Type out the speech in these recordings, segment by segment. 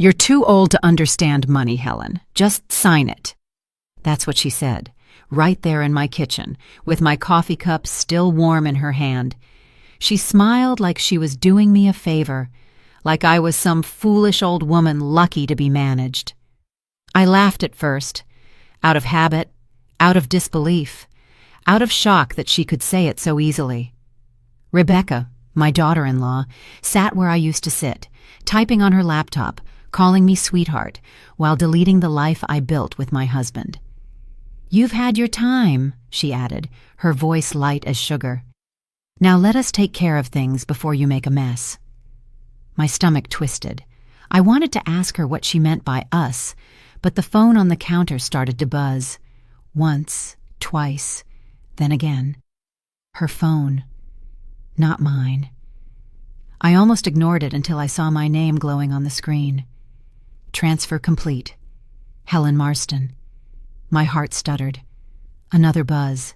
"You're too old to understand money, Helen. Just sign it." That's what she said, right there in my kitchen, with my coffee cup still warm in her hand. She smiled like she was doing me a favor, like I was some foolish old woman lucky to be managed. I laughed at first, out of habit, out of disbelief, out of shock that she could say it so easily. Rebecca, my daughter-in-law, sat where I used to sit, typing on her laptop, calling me sweetheart, while deleting the life I built with my husband. "You've had your time," she added, her voice light as sugar. "Now let us take care of things before you make a mess." My stomach twisted. I wanted to ask her what she meant by us, but the phone on the counter started to buzz. Once, twice, then again. Her phone. Not mine. I almost ignored it until I saw my name glowing on the screen. Transfer complete. Helen Marston. My heart stuttered. Another buzz.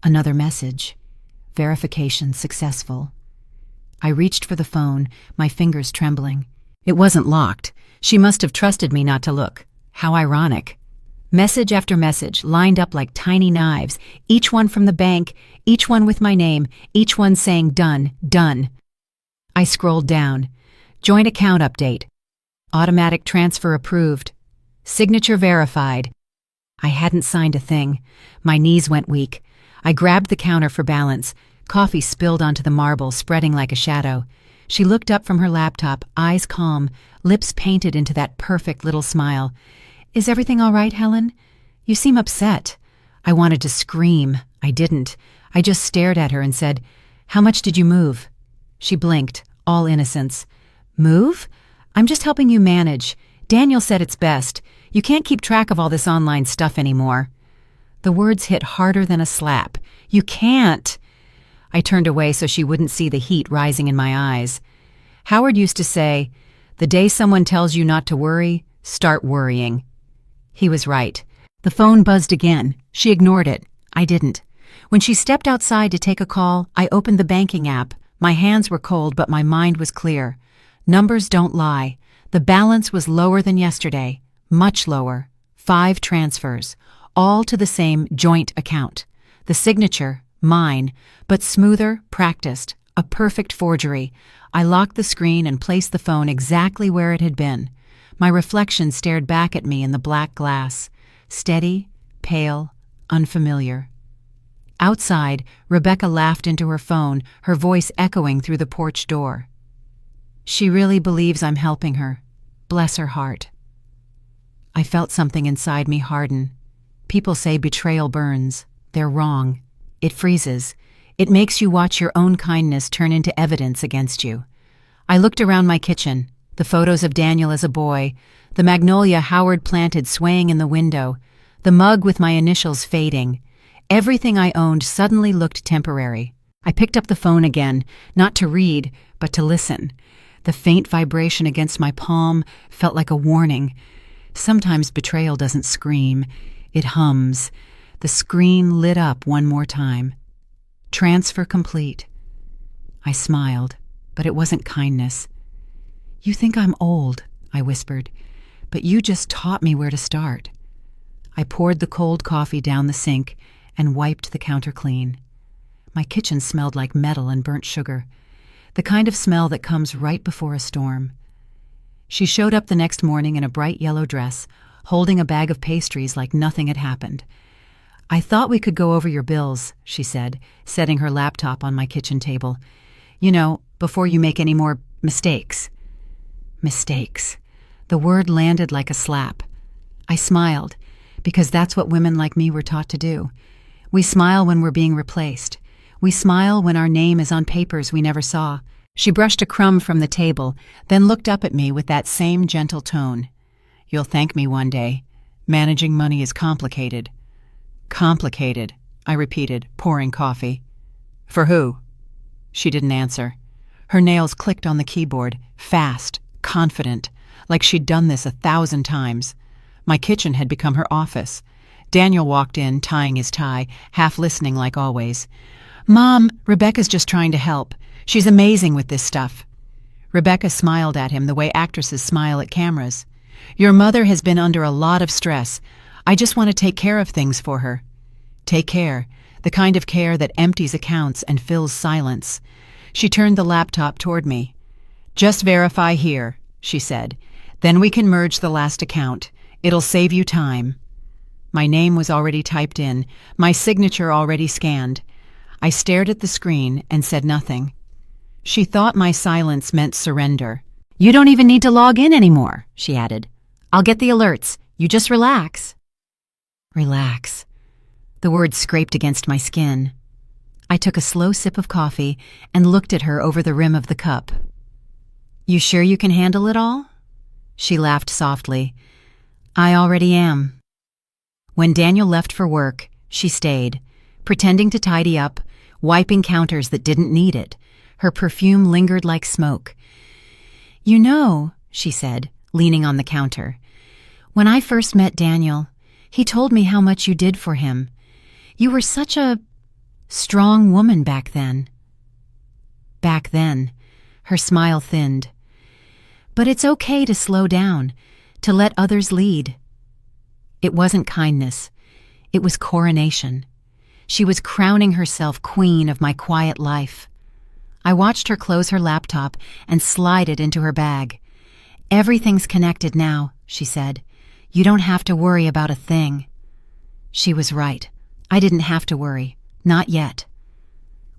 Another message. Verification successful. I reached for the phone, my fingers trembling. It wasn't locked. She must have trusted me not to look. How ironic. Message after message, lined up like tiny knives, each one from the bank, each one with my name, each one saying done, done. I scrolled down. Joint account update. Automatic transfer approved. Signature verified. I hadn't signed a thing. My knees went weak. I grabbed the counter for balance. Coffee spilled onto the marble, spreading like a shadow. She looked up from her laptop, eyes calm, lips painted into that perfect little smile. "Is everything all right, Helen? You seem upset." I wanted to scream. I didn't. I just stared at her and said, "How much did you move?" She blinked, all innocence. "Move? I'm just helping you manage. Daniel said it's best. You can't keep track of all this online stuff anymore." The words hit harder than a slap. "You can't." I turned away so she wouldn't see the heat rising in my eyes. Howard used to say, "The day someone tells you not to worry, start worrying." He was right. The phone buzzed again. She ignored it. I didn't. When she stepped outside to take a call, I opened the banking app. My hands were cold, but my mind was clear. Numbers don't lie. The balance was lower than yesterday. Much lower. 5 transfers. All to the same joint account. The signature, mine, but smoother, practiced. A perfect forgery. I locked the screen and placed the phone exactly where it had been. My reflection stared back at me in the black glass. Steady, pale, unfamiliar. Outside, Rebecca laughed into her phone, her voice echoing through the porch door. She really believes I'm helping her. Bless her heart. I felt something inside me harden. People say betrayal burns. They're wrong. It freezes. It makes you watch your own kindness turn into evidence against you. I looked around my kitchen. The photos of Daniel as a boy, the magnolia Howard planted swaying in the window, the mug with my initials fading. Everything I owned suddenly looked temporary. I picked up the phone again, not to read, but to listen. The faint vibration against my palm felt like a warning. Sometimes betrayal doesn't scream. It hums. The screen lit up one more time. Transfer complete. I smiled, but it wasn't kindness. "You think I'm old," I whispered, "but you just taught me where to start." I poured the cold coffee down the sink and wiped the counter clean. My kitchen smelled like metal and burnt sugar, the kind of smell that comes right before a storm. She showed up the next morning in a bright yellow dress, holding a bag of pastries like nothing had happened. "I thought we could go over your bills," she said, setting her laptop on my kitchen table. "You know, before you make any more mistakes." Mistakes. The word landed like a slap. I smiled, because that's what women like me were taught to do. We smile when we're being replaced. We smile when our name is on papers we never saw. She brushed a crumb from the table, then looked up at me with that same gentle tone. "You'll thank me one day. Managing money is complicated." "Complicated," I repeated, pouring coffee. "For who?" She didn't answer. Her nails clicked on the keyboard, fast, confident, like she'd done this 1,000 times. My kitchen had become her office. Daniel walked in, tying his tie, half listening like always. "Mom, Rebecca's just trying to help. She's amazing with this stuff." Rebecca smiled at him the way actresses smile at cameras. "Your mother has been under a lot of stress. I just want to take care of things for her." Take care, the kind of care that empties accounts and fills silence. She turned the laptop toward me. "Just verify here," she said. "Then we can merge the last account. It'll save you time." My name was already typed in, my signature already scanned. I stared at the screen and said nothing. She thought my silence meant surrender. "You don't even need to log in anymore," she added. "I'll get the alerts. You just relax." Relax. The word scraped against my skin. I took a slow sip of coffee and looked at her over the rim of the cup. "You sure you can handle it all?" She laughed softly. "I already am." When Daniel left for work, she stayed, pretending to tidy up, wiping counters that didn't need it. Her perfume lingered like smoke. "You know," she said, leaning on the counter, "when I first met Daniel, he told me how much you did for him. You were such a strong woman back then." Back then, her smile thinned. "But it's okay to slow down, to let others lead." It wasn't kindness. It was coronation. She was crowning herself queen of my quiet life. I watched her close her laptop and slide it into her bag. "Everything's connected now," she said. "You don't have to worry about a thing." She was right. I didn't have to worry. Not yet.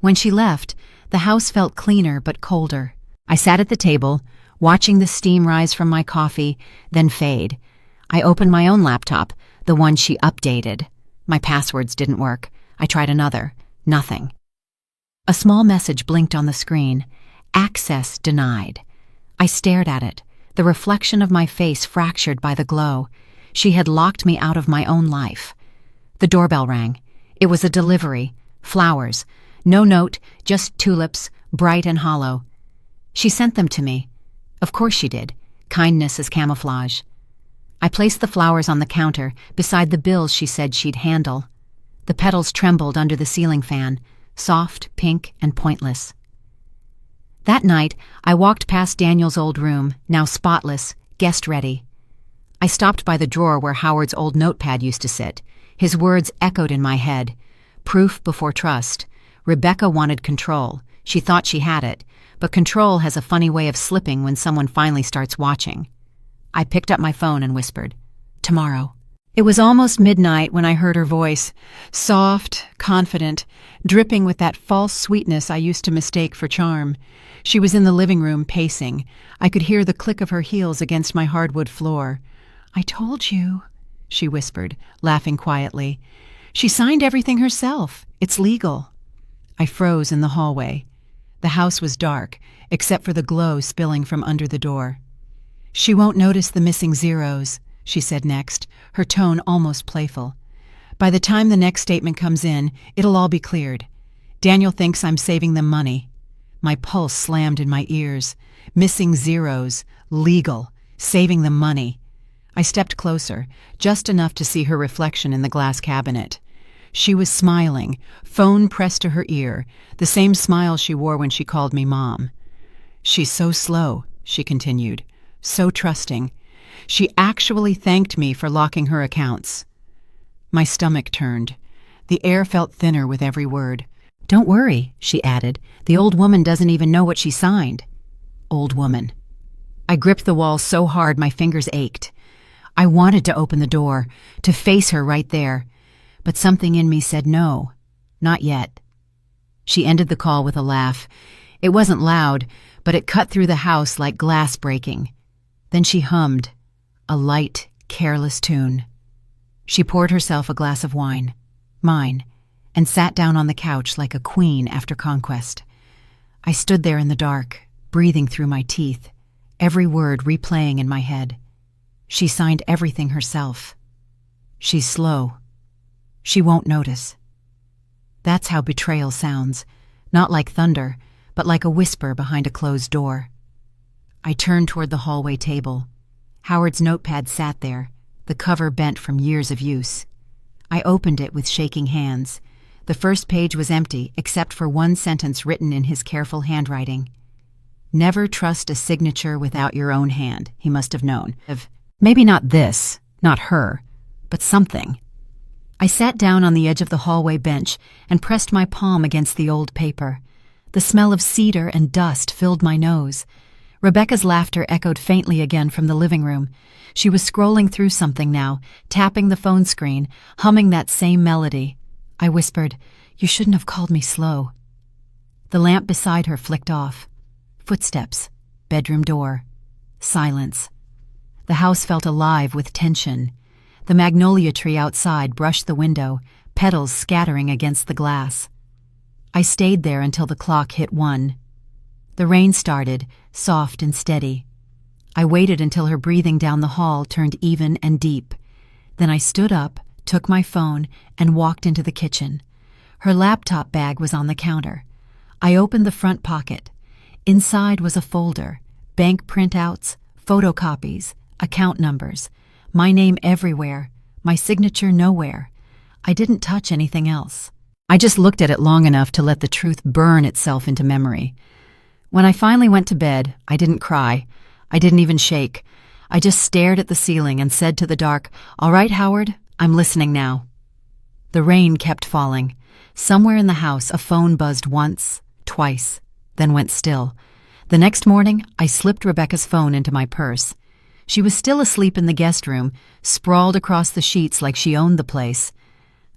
When she left, the house felt cleaner but colder. I sat at the table, watching the steam rise from my coffee, then fade. I opened my own laptop, the one she updated. My passwords didn't work. I tried another. Nothing. A small message blinked on the screen. "Access denied." I stared at it, the reflection of my face fractured by the glow. She had locked me out of my own life. The doorbell rang. It was a delivery. Flowers. No note, just tulips, bright and hollow. She sent them to me. Of course she did. Kindness is camouflage. I placed the flowers on the counter, beside the bills she said she'd handle. The petals trembled under the ceiling fan, soft, pink, and pointless. That night, I walked past Daniel's old room, now spotless, guest-ready. I stopped by the drawer where Howard's old notepad used to sit. His words echoed in my head. Proof before trust. Rebecca wanted control. She thought she had it, but control has a funny way of slipping when someone finally starts watching. I picked up my phone and whispered, "Tomorrow." It was almost midnight when I heard her voice, soft, confident, dripping with that false sweetness I used to mistake for charm. She was in the living room, pacing. I could hear the click of her heels against my hardwood floor. "I told you," she whispered, laughing quietly. "She signed everything herself. It's legal." I froze in the hallway. The house was dark, except for the glow spilling from under the door. "She won't notice the missing zeros," she said next, her tone almost playful. "By the time the next statement comes in, it'll all be cleared. Daniel thinks I'm saving them money." My pulse slammed in my ears. Missing zeros, legal, saving them money. I stepped closer, just enough to see her reflection in the glass cabinet. She was smiling, phone pressed to her ear, the same smile she wore when she called me Mom. "She's so slow," she continued, "so trusting. She actually thanked me for locking her accounts." My stomach turned. The air felt thinner with every word. "Don't worry," she added. "The old woman doesn't even know what she signed." Old woman. I gripped the wall so hard my fingers ached. I wanted to open the door, to face her right there, but something in me said no, not yet. She ended the call with a laugh. It wasn't loud, but it cut through the house like glass breaking. Then she hummed, a light, careless tune. She poured herself a glass of wine, mine, and sat down on the couch like a queen after conquest. I stood there in the dark, breathing through my teeth, every word replaying in my head. She signed everything herself. She's slow. She won't notice. That's how betrayal sounds, not like thunder, but like a whisper behind a closed door. I turned toward the hallway table. Howard's notepad sat there, the cover bent from years of use. I opened it with shaking hands. The first page was empty except for one sentence written in his careful handwriting. Never trust a signature without your own hand, he must have known. Maybe not this, not her, but something. I sat down on the edge of the hallway bench and pressed my palm against the old paper. The smell of cedar and dust filled my nose. Rebecca's laughter echoed faintly again from the living room. She was scrolling through something now, tapping the phone screen, humming that same melody. I whispered, "You shouldn't have called me slow." The lamp beside her flicked off. Footsteps, bedroom door, silence. The house felt alive with tension. The magnolia tree outside brushed the window, petals scattering against the glass. I stayed there until the clock hit 1. The rain started, soft and steady. I waited until her breathing down the hall turned even and deep. Then I stood up, took my phone, and walked into the kitchen. Her laptop bag was on the counter. I opened the front pocket. Inside was a folder, bank printouts, photocopies, account numbers, my name everywhere, my signature nowhere. I didn't touch anything else. I just looked at it long enough to let the truth burn itself into memory. When I finally went to bed, I didn't cry. I didn't even shake. I just stared at the ceiling and said to the dark, "All right, Howard, I'm listening now." The rain kept falling. Somewhere in the house, a phone buzzed once, twice, then went still. The next morning, I slipped Rebecca's phone into my purse. She was still asleep in the guest room, sprawled across the sheets like she owned the place.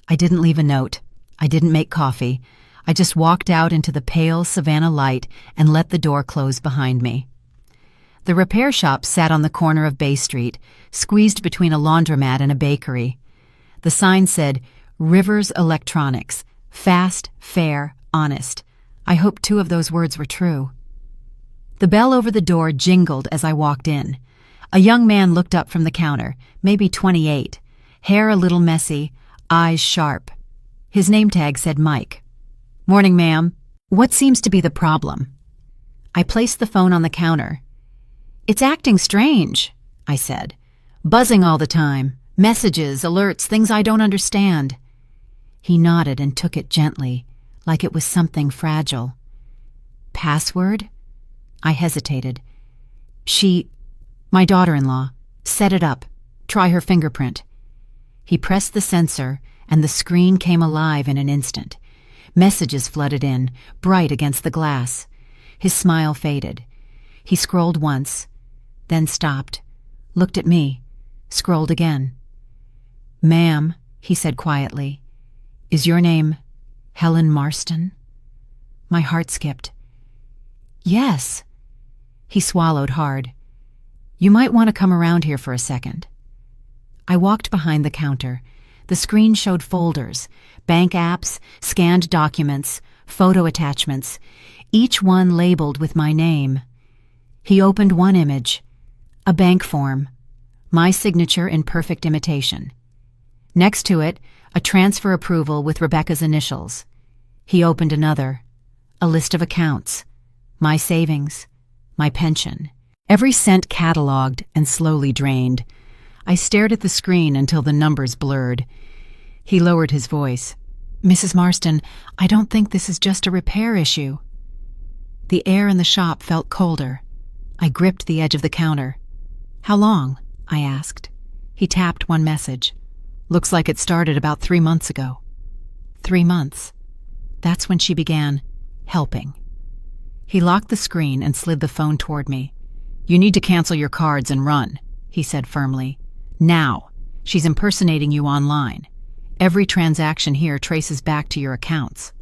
I didn't leave a note. I didn't make coffee. I just walked out into the pale Savannah light and let the door close behind me. The repair shop sat on the corner of Bay Street, squeezed between a laundromat and a bakery. The sign said, "Rivers Electronics, fast, fair, honest." I hoped 2 of those words were true. The bell over the door jingled as I walked in. A young man looked up from the counter, maybe 28, hair a little messy, eyes sharp. His name tag said Mike. "Morning, ma'am. What seems to be the problem?" I placed the phone on the counter. "It's acting strange," I said. "Buzzing all the time. Messages, alerts, things I don't understand." He nodded and took it gently, like it was something fragile. "Password?" I hesitated. My daughter-in-law, set it up. Try her fingerprint." He pressed the sensor, and the screen came alive in an instant. Messages flooded in, bright against the glass. His smile faded. He scrolled once, then stopped, looked at me, scrolled again. "Ma'am," he said quietly, "is your name Helen Marston?" My heart skipped. "Yes." He swallowed hard. "You might want to come around here for a second." I walked behind the counter. The screen showed folders, bank apps, scanned documents, photo attachments, each one labeled with my name. He opened one image, a bank form, my signature in perfect imitation. Next to it, a transfer approval with Rebecca's initials. He opened another, a list of accounts, my savings, my pension. Every cent cataloged and slowly drained. I stared at the screen until the numbers blurred. He lowered his voice. "Mrs. Marston, I don't think this is just a repair issue." The air in the shop felt colder. I gripped the edge of the counter. "How long?" I asked. He tapped one message. "Looks like it started about 3 months ago." 3 months. That's when she began helping. He locked the screen and slid the phone toward me. "You need to cancel your cards and run," he said firmly. "Now. She's impersonating you online. Every transaction here traces back to your accounts."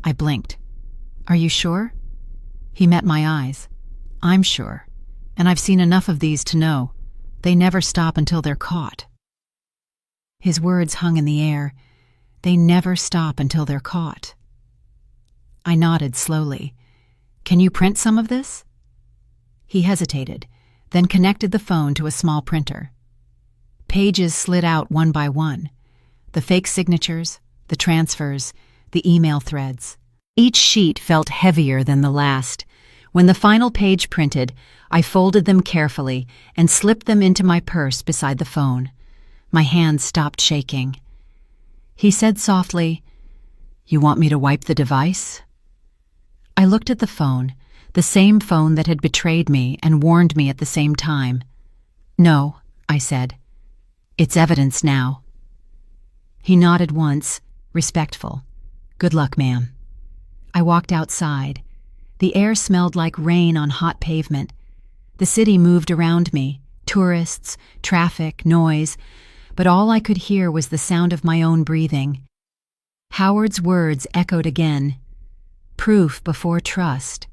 I blinked. "Are you sure?" He met my eyes. "I'm sure. And I've seen enough of these to know. They never stop until they're caught." His words hung in the air. They never stop until they're caught. I nodded slowly. "Can you print some of this?" He hesitated, then connected the phone to a small printer. Pages slid out one by one. The fake signatures, the transfers, the email threads. Each sheet felt heavier than the last. When the final page printed, I folded them carefully and slipped them into my purse beside the phone. My hands stopped shaking. He said softly, "You want me to wipe the device?" I looked at the phone. the same phone that had betrayed me and warned me at the same time. "No," I said. "It's evidence now." He nodded once, respectful. "Good luck, ma'am." I walked outside. The air smelled like rain on hot pavement. The city moved around me, tourists, traffic, noise, but all I could hear was the sound of my own breathing. Howard's words echoed again. Proof before trust.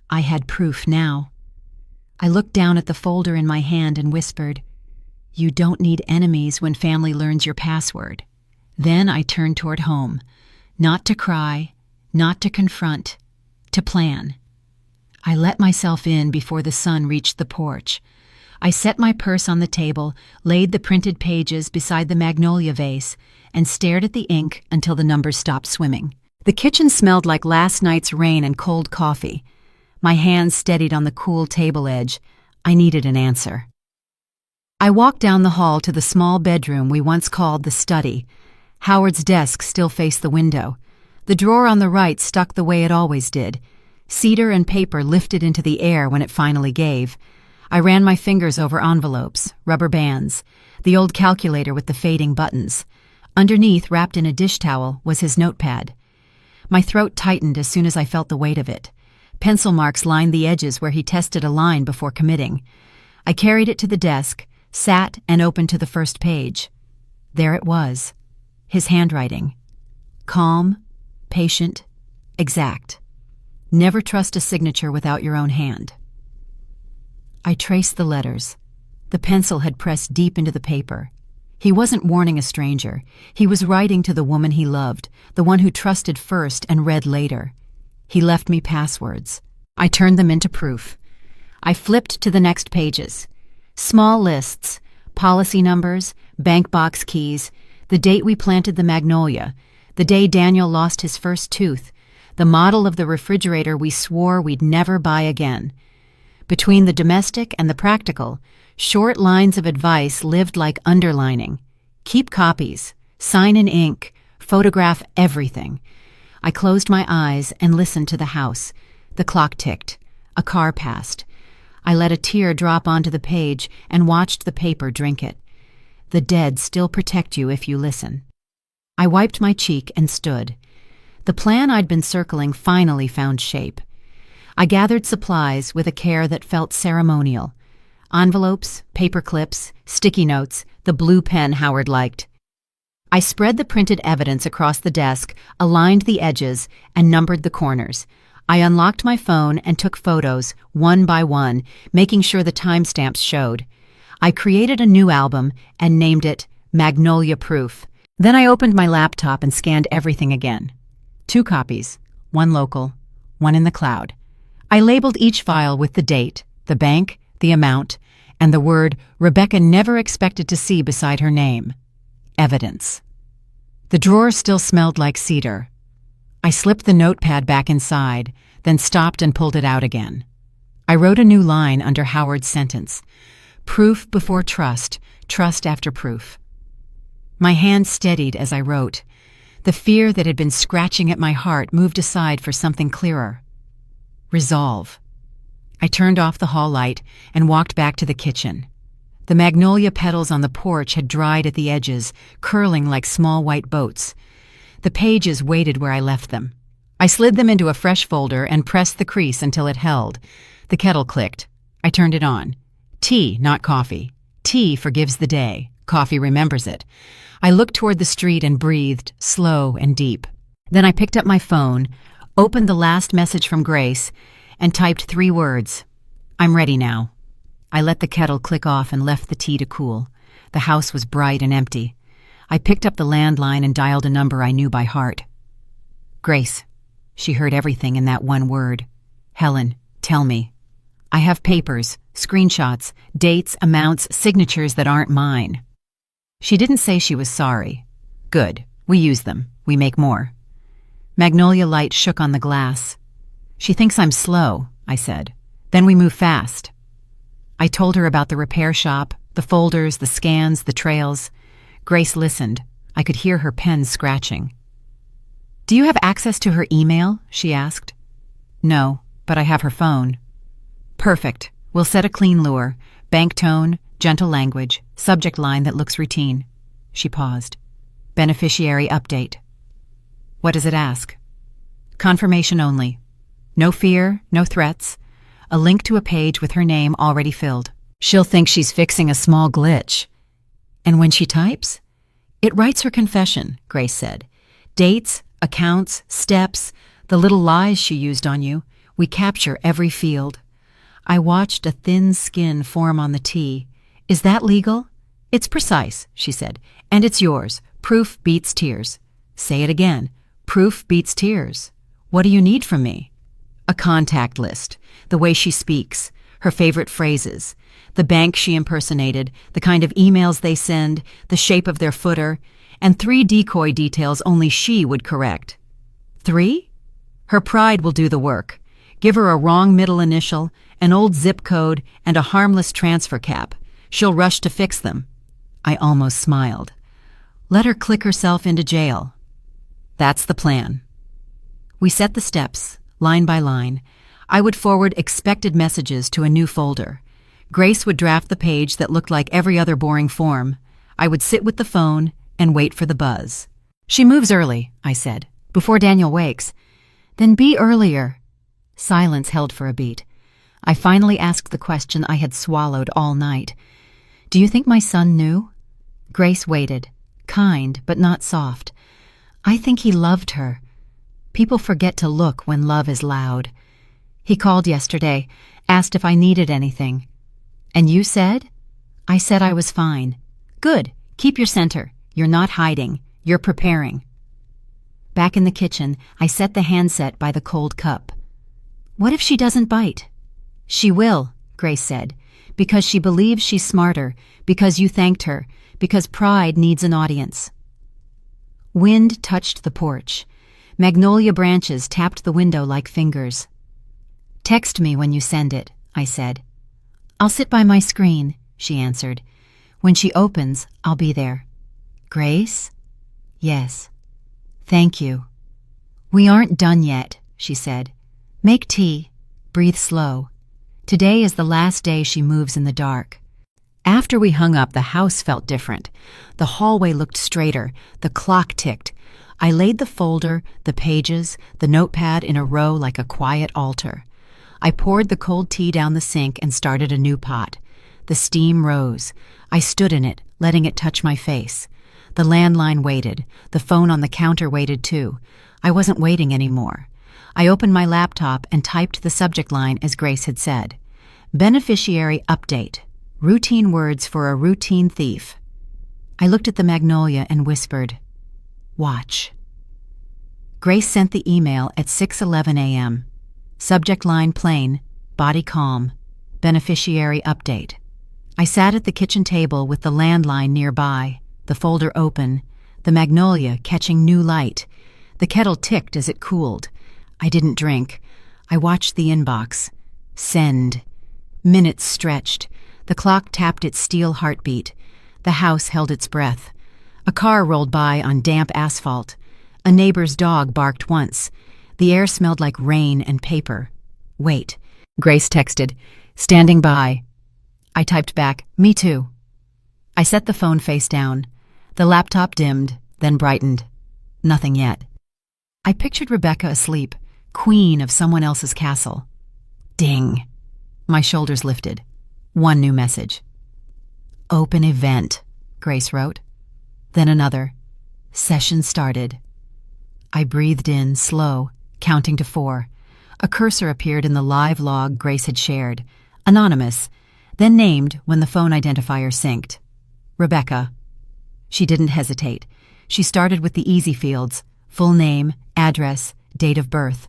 I had proof now. I looked down at the folder in my hand and whispered, "You don't need enemies when family learns your password." Then I turned toward home, not to cry, not to confront, to plan. I let myself in before the sun reached the porch. I set my purse on the table, laid the printed pages beside the magnolia vase, and stared at the ink until the numbers stopped swimming. The kitchen smelled like last night's rain and cold coffee. My hands steadied on the cool table edge. I needed an answer. I walked down the hall to the small bedroom we once called the study. Howard's desk still faced the window. The drawer on the right stuck the way it always did. Cedar and paper lifted into the air when it finally gave. I ran my fingers over envelopes, rubber bands, the old calculator with the fading buttons. Underneath, wrapped in a dish towel, was his notepad. My throat tightened as soon as I felt the weight of it. Pencil marks lined the edges where he tested a line before committing. I carried it to the desk, sat, and opened to the first page. There it was. His handwriting. Calm, patient, exact. Never trust a signature without your own hand. I traced the letters. The pencil had pressed deep into the paper. He wasn't warning a stranger. He was writing to the woman he loved, the one who trusted first and read later. He left me passwords. I turned them into proof. I flipped to the next pages. Small lists, policy numbers, bank box keys, the date we planted the magnolia, the day Daniel lost his first tooth, the model of the refrigerator we swore we'd never buy again. Between the domestic and the practical, short lines of advice lived like underlining. Keep copies, sign in ink, photograph everything. I closed my eyes and listened to the house. The clock ticked. A car passed. I let a tear drop onto the page and watched the paper drink it. The dead still protect you if you listen. I wiped my cheek and stood. The plan I'd been circling finally found shape. I gathered supplies with a care that felt ceremonial. Envelopes, paper clips, sticky notes, the blue pen Howard liked. I spread the printed evidence across the desk, aligned the edges, and numbered the corners. I unlocked my phone and took photos, one by one, making sure the timestamps showed. I created a new album and named it Magnolia Proof. Then I opened my laptop and scanned everything again. 2 copies, one local, one in the cloud. I labeled each file with the date, the bank, the amount, and the word Rebecca never expected to see beside her name. Evidence. The drawer still smelled like cedar. I slipped the notepad back inside, then stopped and pulled it out again. I wrote a new line under Howard's sentence. Proof before trust, trust after proof. My hand steadied as I wrote. The fear that had been scratching at my heart moved aside for something clearer. Resolve. I turned off the hall light and walked back to the kitchen. The magnolia petals on the porch had dried at the edges, curling like small white boats. The pages waited where I left them. I slid them into a fresh folder and pressed the crease until it held. The kettle clicked. I turned it on. Tea, not coffee. Tea forgives the day. Coffee remembers it. I looked toward the street and breathed, slow and deep. Then I picked up my phone, opened the last message from Grace, and typed 3 words. I'm ready now. I let the kettle click off and left the tea to cool. The house was bright and empty. I picked up the landline and dialed a number I knew by heart. Grace. She heard everything in that one word. Helen, tell me. I have papers, screenshots, dates, amounts, signatures that aren't mine. She didn't say she was sorry. Good. We use them. We make more. Magnolia light shook on the glass. She thinks I'm slow, I said. Then we move fast. I told her about the repair shop, the folders, the scans, the trails. Grace listened. I could hear her pen scratching. Do you have access to her email? She asked. No, but I have her phone. Perfect. We'll set a clean lure. Bank tone, gentle language, subject line that looks routine. She paused. Beneficiary update. What does it ask? Confirmation only. No fear, no threats. A link to a page with her name already filled. She'll think she's fixing a small glitch. And when she types? It writes her confession, Grace said. Dates, accounts, steps, the little lies she used on you. We capture every field. I watched a thin skin form on the T. Is that legal? It's precise, she said. And it's yours. Proof beats tears. Say it again. Proof beats tears. What do you need from me? A contact list. The way she speaks. Her favorite phrases. The bank she impersonated. The kind of emails they send. The shape of their footer. And 3 decoy details only she would correct. 3? Her pride will do the work. Give her a wrong middle initial, an old zip code, and a harmless transfer cap. She'll rush to fix them. I almost smiled. Let her click herself into jail. That's the plan. We set the steps, line by line. I would forward expected messages to a new folder. Grace would draft the page that looked like every other boring form. I would sit with the phone and wait for the buzz. She moves early, I said, before Daniel wakes. Then be earlier. Silence held for a beat. I finally asked the question I had swallowed all night. Do you think my son knew? Grace waited, kind but not soft. I think he loved her. People forget to look when love is loud. He called yesterday, asked if I needed anything. And you said? I said I was fine. Good. Keep your center. You're not hiding. You're preparing. Back in the kitchen, I set the handset by the cold cup. What if she doesn't bite? She will, Grace said, because she believes she's smarter, because you thanked her, because pride needs an audience. Wind touched the porch. Magnolia branches tapped the window like fingers. Text me when you send it, I said. I'll sit by my screen, she answered. When she opens, I'll be there. Grace? Yes. Thank you. We aren't done yet, she said. Make tea. Breathe slow. Today is the last day she moves in the dark. After we hung up, the house felt different. The hallway looked straighter. The clock ticked. I laid the folder, the pages, the notepad in a row like a quiet altar. I poured the cold tea down the sink and started a new pot. The steam rose. I stood in it, letting it touch my face. The landline waited. The phone on the counter waited too. I wasn't waiting anymore. I opened my laptop and typed the subject line as Grace had said. Beneficiary update. Routine words for a routine thief. I looked at the magnolia and whispered, Watch. Grace sent the email at 6:11 a.m. Subject line plain, body calm, beneficiary update. I sat at the kitchen table with the landline nearby, the folder open, the magnolia catching new light. The kettle ticked as it cooled. I didn't drink. I watched the inbox. Send. Minutes stretched. The clock tapped its steel heartbeat. The house held its breath. A car rolled by on damp asphalt. A neighbor's dog barked once. The air smelled like rain and paper. Wait. Grace texted, standing by. I typed back, me too. I set the phone face down. The laptop dimmed, then brightened. Nothing yet. I pictured Rebecca asleep, queen of someone else's castle. Ding. My shoulders lifted. One new message. Open event, Grace wrote. Then another. Session started. I breathed in, slow, counting to 4. A cursor appeared in the live log Grace had shared. Anonymous, then named when the phone identifier synced. Rebecca. She didn't hesitate. She started with the easy fields. Full name, address, date of birth.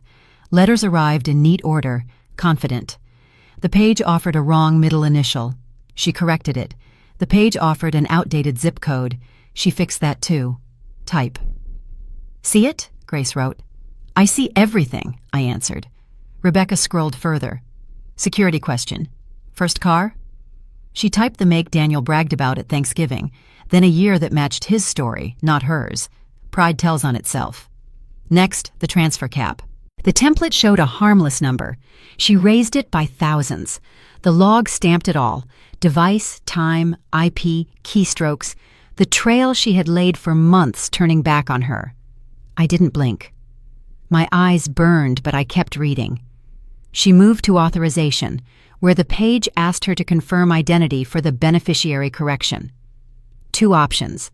Letters arrived in neat order, confident. The page offered a wrong middle initial. She corrected it. The page offered an outdated zip code. She fixed that too. Type. See it? Grace wrote. I see everything, I answered. Rebecca scrolled further. Security question. First car? She typed the make Daniel bragged about at Thanksgiving, then a year that matched his story, not hers. Pride tells on itself. Next, the transfer cap. The template showed a harmless number. She raised it by thousands. The log stamped it all: device, time, IP, keystrokes, the trail she had laid for months turning back on her. I didn't blink. My eyes burned, but I kept reading. She moved to authorization, where the page asked her to confirm identity for the beneficiary correction. 2 options: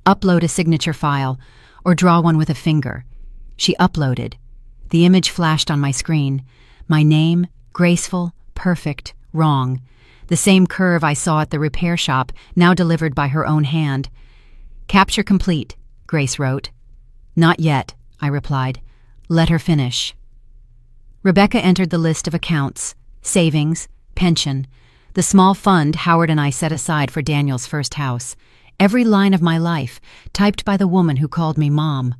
upload a signature file or draw one with a finger. She uploaded. The image flashed on my screen. My name, graceful, perfect, wrong. The same curve I saw at the repair shop, now delivered by her own hand. Capture complete, Grace wrote. Not yet, I replied. Let her finish. Rebecca entered the list of accounts: savings, pension, the small fund Howard and I set aside for Daniel's first house. Every line of my life, typed by the woman who called me Mom.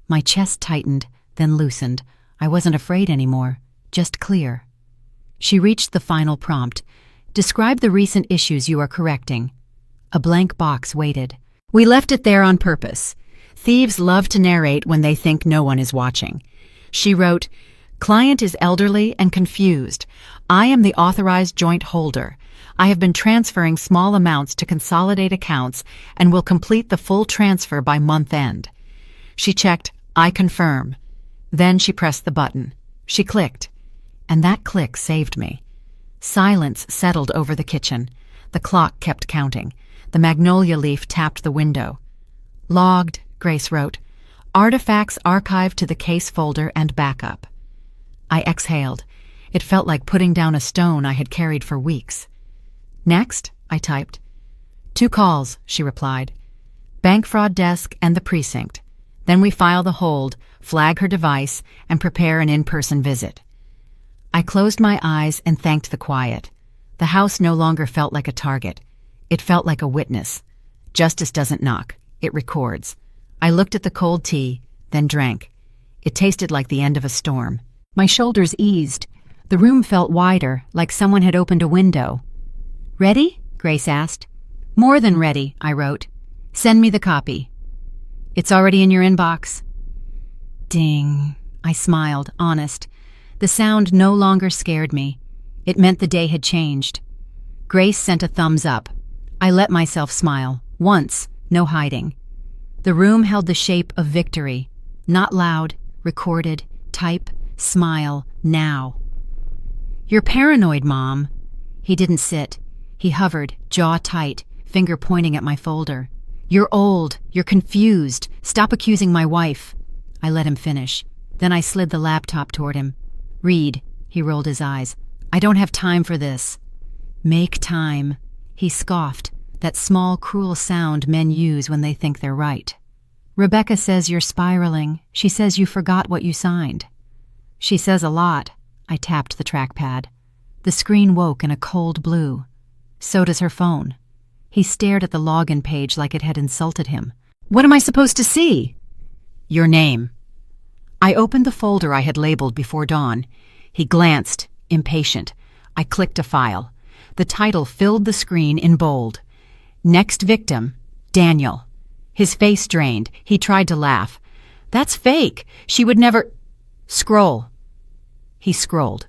My chest tightened, then loosened. I wasn't afraid anymore, just clear. She reached the final prompt. Describe the recent issues you are correcting. A blank box waited. We left it there on purpose. Thieves love to narrate when they think no one is watching. She wrote, Client is elderly and confused. I am the authorized joint holder. I have been transferring small amounts to consolidate accounts and will complete the full transfer by month end. She checked, I confirm. Then she pressed the button. She clicked. And that click saved me. Silence settled over the kitchen. The clock kept counting. The magnolia leaf tapped the window. Logged, Grace wrote. Artifacts archived to the case folder and backup. I exhaled. It felt like putting down a stone I had carried for weeks. Next, I typed. 2 calls, she replied. Bank fraud desk and the precinct. Then we file the hold, flag her device, and prepare an in-person visit. I closed my eyes and thanked the quiet. The house no longer felt like a target. It felt like a witness. Justice doesn't knock. It records. I looked at the cold tea, then drank. It tasted like the end of a storm. My shoulders eased. The room felt wider, like someone had opened a window. Ready? Grace asked. More than ready, I wrote. Send me the copy. It's already in your inbox. Ding. I smiled, honest. The sound no longer scared me. It meant the day had changed. Grace sent a thumbs up. I let myself smile. Once, no hiding. The room held the shape of victory. Not loud, recorded, type, smile, now. You're paranoid, Mom. He didn't sit. He hovered, jaw tight, finger pointing at my folder. You're old. You're confused. Stop accusing my wife. I let him finish. Then I slid the laptop toward him. Read. He rolled his eyes. I don't have time for this. Make time. He scoffed, that small, cruel sound men use when they think they're right. Rebecca says you're spiraling. She says you forgot what you signed. She says a lot. I tapped the trackpad. The screen woke in a cold blue. So does her phone. He stared at the login page like it had insulted him. What am I supposed to see? Your name. I opened the folder I had labeled before dawn. He glanced, impatient. I clicked a file. The title filled the screen in bold. Next victim, Daniel. His face drained. He tried to laugh. That's fake. She would never... Scroll. He scrolled.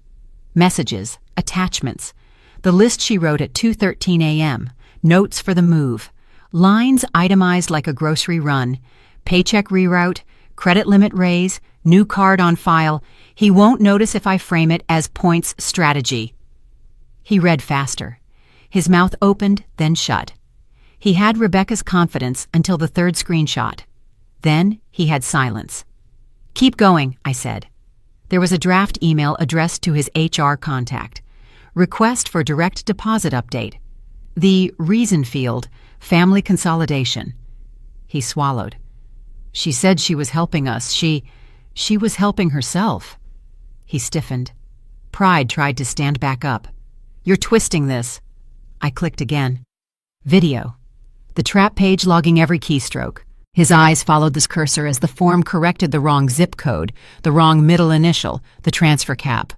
Messages, attachments. The list she wrote at 2:13 a.m. Notes for the move. Lines itemized like a grocery run. Paycheck reroute, credit limit raise, new card on file. He won't notice if I frame it as points strategy. He read faster. His mouth opened, then shut. He had Rebecca's confidence until the third screenshot. Then he had silence. Keep going, I said. There was a draft email addressed to his HR contact. Request for direct deposit update. The reason field, family consolidation. He swallowed. She said she was helping us. She was helping herself. He stiffened. Pride tried to stand back up. You're twisting this. I clicked again. Video. The trap page logging every keystroke. His eyes followed this cursor as the form corrected the wrong zip code, the wrong middle initial, the transfer cap.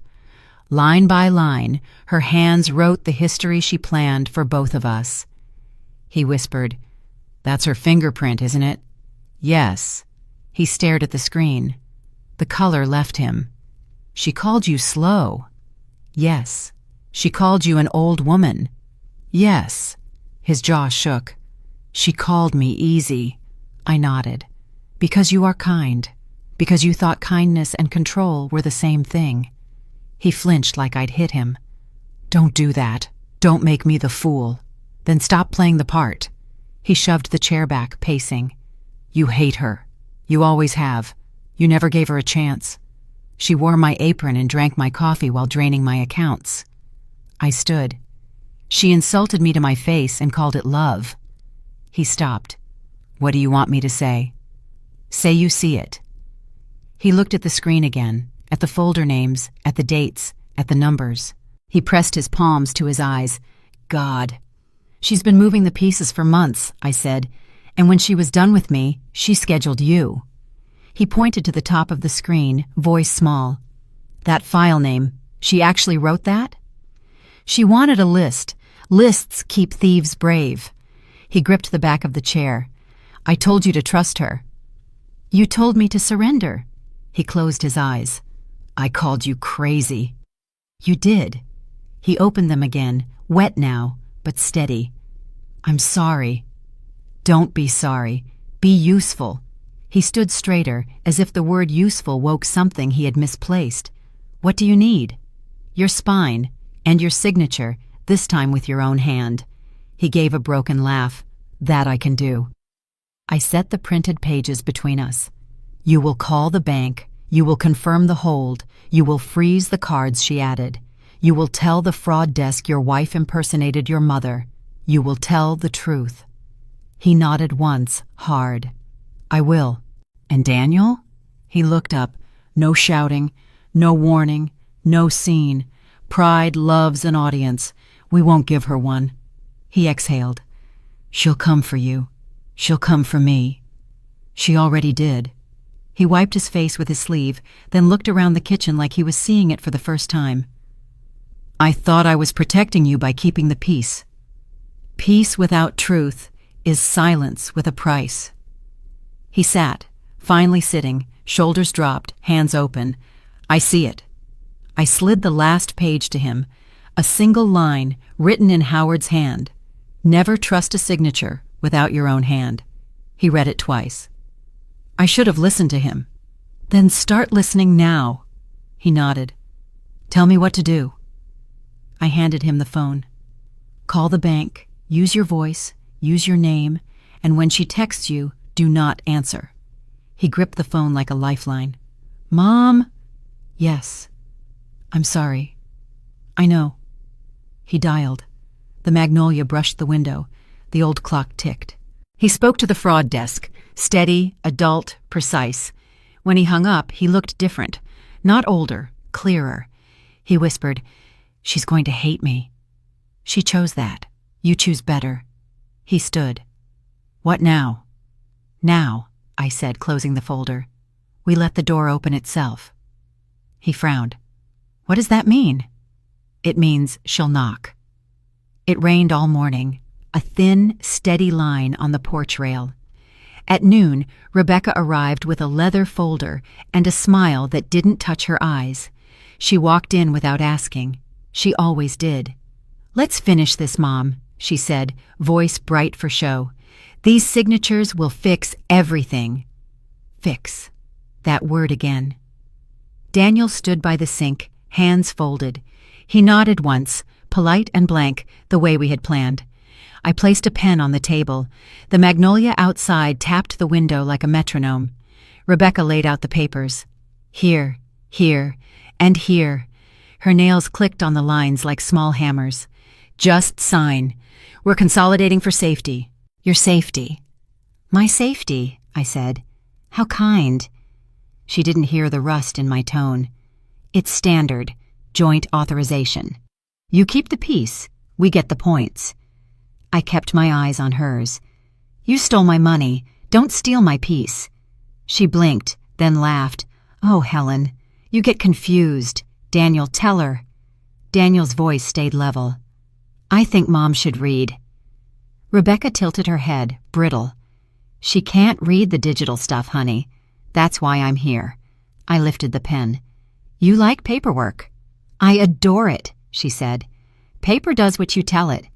Line by line, her hands wrote the history she planned for both of us. He whispered, That's her fingerprint, isn't it? Yes. He stared at the screen. The color left him. She called you slow. Yes. She called you an old woman. Yes. His jaw shook. She called me easy. I nodded. Because you are kind. Because you thought kindness and control were the same thing. He flinched like I'd hit him. Don't do that. Don't make me the fool. Then stop playing the part. He shoved the chair back, pacing. You hate her. You always have. You never gave her a chance. She wore my apron and drank my coffee while draining my accounts. I stood. She insulted me to my face and called it love. He stopped. What do you want me to say? Say you see it. He looked at the screen again, at the folder names, at the dates, at the numbers. He pressed his palms to his eyes. God. She's been moving the pieces for months, I said, and when she was done with me, she scheduled you. He pointed to the top of the screen, voice small. That file name, she actually wrote that? She wanted a list. Lists keep thieves brave. He gripped the back of the chair. I told you to trust her. You told me to surrender. He closed his eyes. I called you crazy. You did. He opened them again, wet now, but steady. I'm sorry. Don't be sorry. Be useful. He stood straighter, as if the word useful woke something he had misplaced. What do you need? Your spine, and your signature, this time with your own hand. He gave a broken laugh. That I can do. I set the printed pages between us. You will call the bank. You will confirm the hold. You will freeze the cards, she added. You will tell the fraud desk your wife impersonated your mother. You will tell the truth. He nodded once, hard. I will. And Daniel? He looked up. No shouting, no warning, no scene. Pride loves an audience. We won't give her one. He exhaled. She'll come for you. She'll come for me. She already did. He wiped his face with his sleeve, then looked around the kitchen like he was seeing it for the first time. I thought I was protecting you by keeping the peace. Peace without truth is silence with a price. He sat, finally sitting, shoulders dropped, hands open. I see it. I slid the last page to him, a single line written in Howard's hand. Never trust a signature without your own hand. He read it twice. I should have listened to him. Then start listening now. He nodded. Tell me what to do. I handed him the phone. Call the bank, use your voice, use your name, and when she texts you, do not answer. He gripped the phone like a lifeline. Mom? Yes. I'm sorry. I know. He dialed. The magnolia brushed the window. The old clock ticked. He spoke to the fraud desk, steady, adult, precise. When he hung up, he looked different. Not older, clearer. He whispered, She's going to hate me. She chose that. You choose better. He stood. What now? Now, I said, closing the folder. We let the door open itself. He frowned. What does that mean? It means she'll knock. It rained all morning, a thin, steady line on the porch rail. At noon, Rebecca arrived with a leather folder and a smile that didn't touch her eyes. She walked in without asking. She always did. Let's finish this, Mom, she said, voice bright for show. These signatures will fix everything. Fix. That word again. Daniel stood by the sink, hands folded. He nodded once, polite and blank, the way we had planned. I placed a pen on the table. The magnolia outside tapped the window like a metronome. Rebecca laid out the papers. Here, here, and here. Her nails clicked on the lines like small hammers. Just sign. We're consolidating for safety. Your safety. My safety, I said. How kind. She didn't hear the rust in my tone. It's standard. Joint authorization. You keep the peace. We get the points. I kept my eyes on hers. You stole my money. Don't steal my peace. She blinked, then laughed. Oh, Helen, you get confused. Daniel, tell her. Daniel's voice stayed level. I think Mom should read. Rebecca tilted her head, brittle. She can't read the digital stuff, honey. That's why I'm here. I lifted the pen. You like paperwork. I adore it, she said. Paper does what you tell it.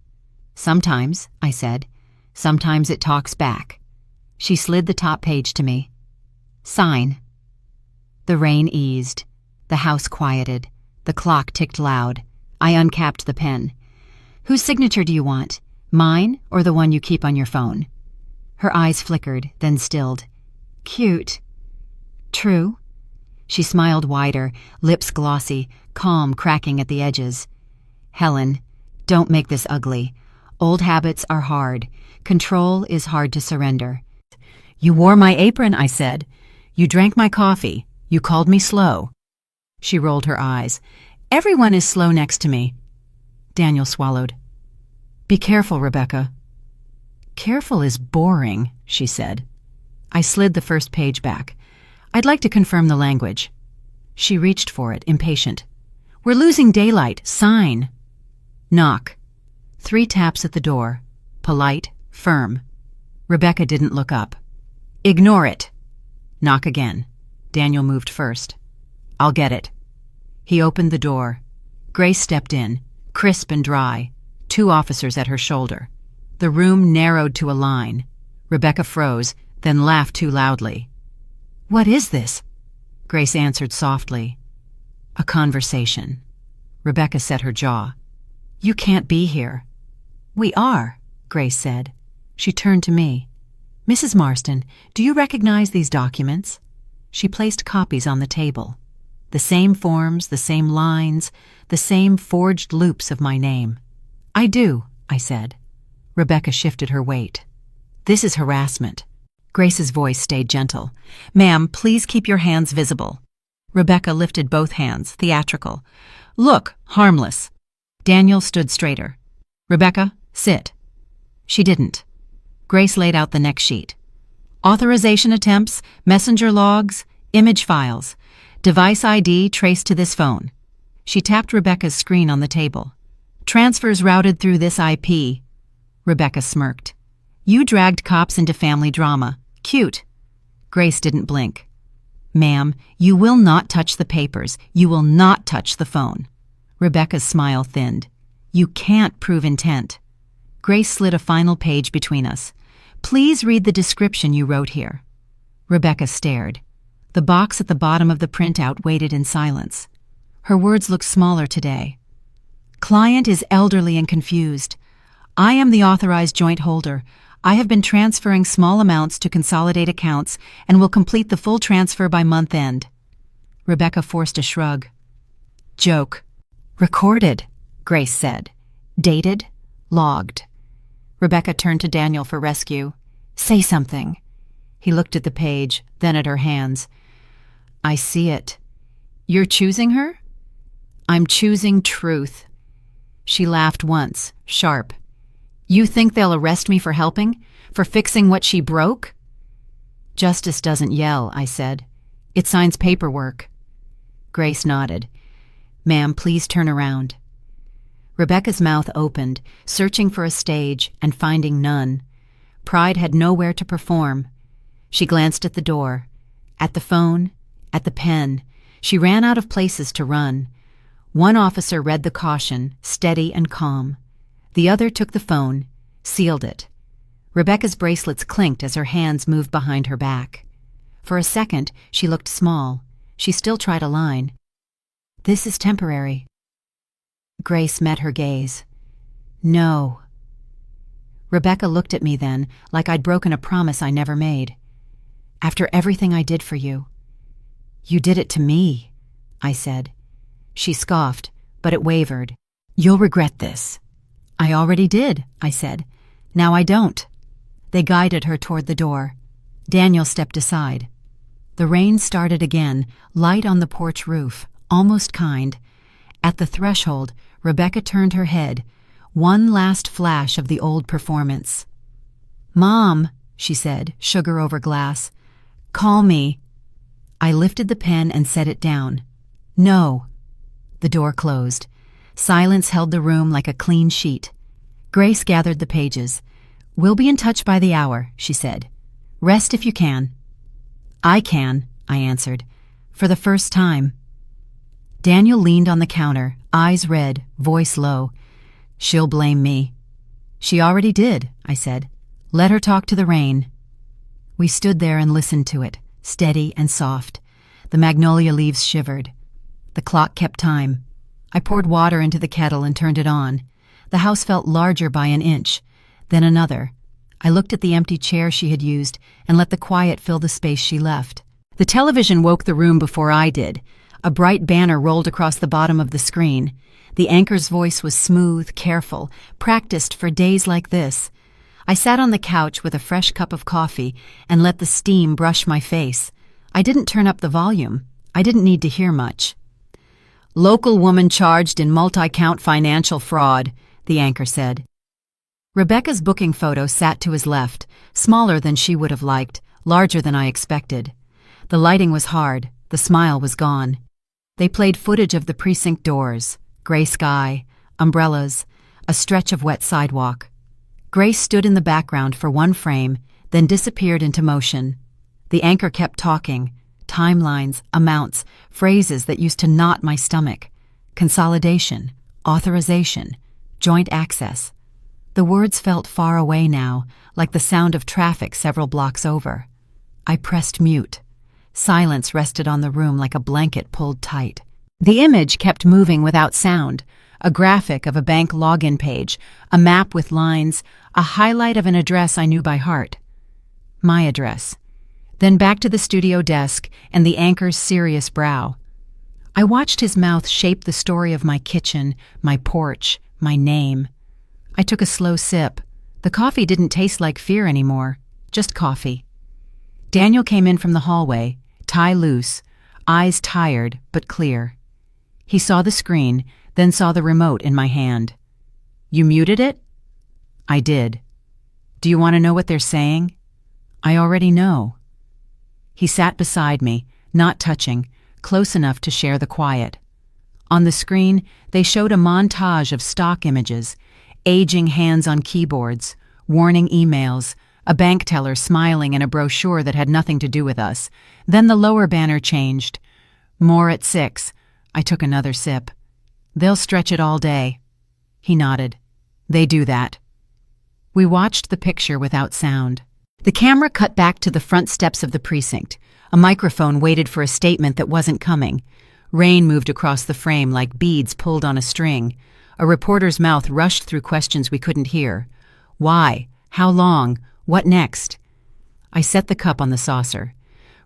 Sometimes, I said. Sometimes it talks back. She slid the top page to me. Sign. The rain eased. The house quieted. The clock ticked loud. I uncapped the pen. Whose signature do you want? Mine or the one you keep on your phone? Her eyes flickered, then stilled. Cute. True. She smiled wider, lips glossy, calm cracking at the edges. Helen, don't make this ugly. Old habits are hard. Control is hard to surrender. You wore my apron, I said. You drank my coffee. You called me slow. She rolled her eyes. Everyone is slow next to me. Daniel swallowed. Be careful, Rebecca. Careful is boring, she said. I slid the first page back. I'd like to confirm the language. She reached for it, impatient. We're losing daylight. Sign. Knock. 3 taps at the door. Polite, firm. Rebecca didn't look up. Ignore it. Knock again. Daniel moved first. I'll get it. He opened the door. Grace stepped in, crisp and dry, 2 officers at her shoulder. The room narrowed to a line. Rebecca froze, then laughed too loudly. What is this? Grace answered softly. A conversation. Rebecca set her jaw. You can't be here. We are, Grace said. She turned to me. Mrs. Marston, do you recognize these documents? She placed copies on the table. The same forms, the same lines, the same forged loops of my name. I do, I said. Rebecca shifted her weight. This is harassment. Grace's voice stayed gentle. Ma'am, please keep your hands visible. Rebecca lifted both hands, theatrical. Look, harmless. Daniel stood straighter. Rebecca, sit. She didn't. Grace laid out the next sheet. Authorization attempts, messenger logs, image files. Device ID traced to this phone. She tapped Rebecca's screen on the table. Transfers routed through this IP. Rebecca smirked. You dragged cops into family drama. Cute. Grace didn't blink. Ma'am, you will not touch the papers. You will not touch the phone. Rebecca's smile thinned. You can't prove intent. Grace slid a final page between us. Please read the description you wrote here. Rebecca stared. The box at the bottom of the printout waited in silence. Her words looked smaller today. Client is elderly and confused. I am the authorized joint holder. I have been transferring small amounts to consolidate accounts and will complete the full transfer by month end. Rebecca forced a shrug. Joke. Recorded, Grace said. Dated, logged. Rebecca turned to Daniel for rescue. Say something. He looked at the page, then at her hands. I see it. You're choosing her? I'm choosing truth. She laughed once, sharp. You think they'll arrest me for helping? For fixing what she broke? Justice doesn't yell, I said. It signs paperwork. Grace nodded. Ma'am, please turn around. Rebecca's mouth opened, searching for a stage and finding none. Pride had nowhere to perform. She glanced at the door, at the phone, at the pen. She ran out of places to run. One officer read the caution, steady and calm. The other took the phone, sealed it. Rebecca's bracelets clinked as her hands moved behind her back. For a second, she looked small. She still tried a line. This is temporary. Grace met her gaze. No. Rebecca looked at me then, like I'd broken a promise I never made. After everything I did for you. You did it to me, I said. She scoffed, but it wavered. You'll regret this. I already did, I said. Now I don't. They guided her toward the door. Daniel stepped aside. The rain started again, light on the porch roof, almost kind. At the threshold, Rebecca turned her head, one last flash of the old performance. Mom, she said, sugar over glass. Call me. I lifted the pen and set it down. No. The door closed. Silence held the room like a clean sheet. Grace gathered the pages. We'll be in touch by the hour, she said. Rest if you can. I can, I answered. For the first time. Daniel leaned on the counter, eyes red, voice low. "She'll blame me." "She already did," I said. "Let her talk to the rain." We stood there and listened to it, steady and soft. The magnolia leaves shivered. The clock kept time. I poured water into the kettle and turned it on. The house felt larger by an inch, then another. I looked at the empty chair she had used and let the quiet fill the space she left. The television woke the room before I did. A bright banner rolled across the bottom of the screen. The anchor's voice was smooth, careful, practiced for days like this. I sat on the couch with a fresh cup of coffee and let the steam brush my face. I didn't turn up the volume. I didn't need to hear much. "Local woman charged in multi-count financial fraud," the anchor said. Rebecca's booking photo sat to his left, smaller than she would have liked, larger than I expected. The lighting was hard, the smile was gone. They played footage of the precinct doors, gray sky, umbrellas, a stretch of wet sidewalk. Grace stood in the background for one frame, then disappeared into motion. The anchor kept talking, timelines, amounts, phrases that used to knot my stomach. Consolidation, authorization, joint access. The words felt far away now, like the sound of traffic several blocks over. I pressed mute. Silence rested on the room like a blanket pulled tight. The image kept moving without sound, a graphic of a bank login page, a map with lines, a highlight of an address I knew by heart. My address. Then back to the studio desk and the anchor's serious brow. I watched his mouth shape the story of my kitchen, my porch, my name. I took a slow sip. The coffee didn't taste like fear anymore, just coffee. Daniel came in from the hallway, tie loose, eyes tired but clear. He saw the screen, then saw the remote in my hand. "You muted it?" I did. "Do you want to know what they're saying?" "I already know." He sat beside me, not touching, close enough to share the quiet. On the screen, they showed a montage of stock images, aging hands on keyboards, warning emails, a bank teller smiling in a brochure that had nothing to do with us. Then the lower banner changed. "More at 6. I took another sip. "They'll stretch it all day." He nodded. "They do that." We watched the picture without sound. The camera cut back to the front steps of the precinct. A microphone waited for a statement that wasn't coming. Rain moved across the frame like beads pulled on a string. A reporter's mouth rushed through questions we couldn't hear. Why? How long? What next? I set the cup on the saucer.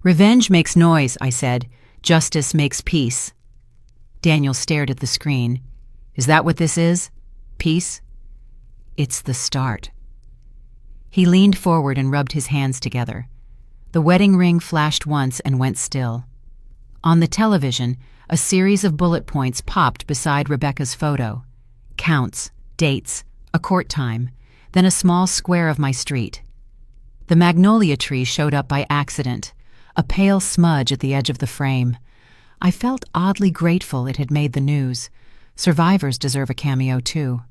"Revenge makes noise," I said. "Justice makes peace." Daniel stared at the screen. "Is that what this is? Peace?" "It's the start." He leaned forward and rubbed his hands together. The wedding ring flashed once and went still. On the television, a series of bullet points popped beside Rebecca's photo. Counts, dates, a court time, then a small square of my street. The magnolia tree showed up by accident, a pale smudge at the edge of the frame. I felt oddly grateful it had made the news. Survivors deserve a cameo too.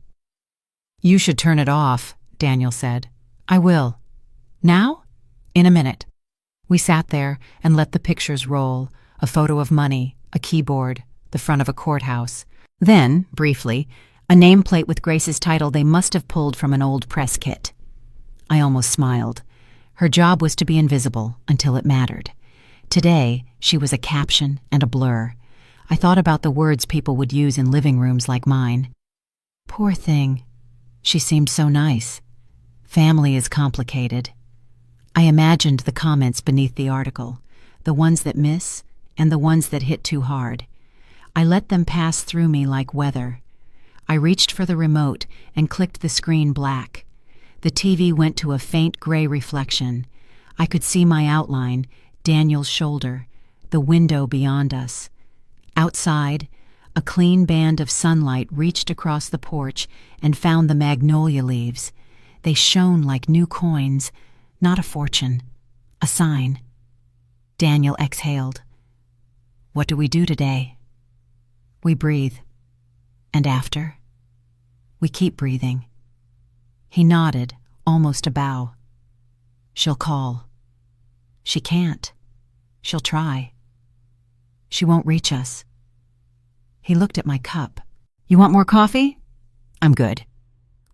"You should turn it off," Daniel said. "I will." "Now?" "In a minute." We sat there and let the pictures roll, a photo of money, a keyboard, the front of a courthouse. Then, briefly, a nameplate with Grace's title they must have pulled from an old press kit. I almost smiled. Her job was to be invisible until it mattered. Today, she was a caption and a blur. I thought about the words people would use in living rooms like mine. Poor thing. She seemed so nice. Family is complicated. I imagined the comments beneath the article, the ones that miss and the ones that hit too hard. I let them pass through me like weather. I reached for the remote and clicked the screen black. The TV went to a faint gray reflection. I could see my outline, Daniel's shoulder, the window beyond us. Outside, a clean band of sunlight reached across the porch and found the magnolia leaves. They shone like new coins, not a fortune, a sign. Daniel exhaled. "What do we do today?" "We breathe. And after?" "We keep breathing." He nodded, almost a bow. "She'll call." "She can't. She'll try. She won't reach us." He looked at my cup. "You want more coffee?" "I'm good."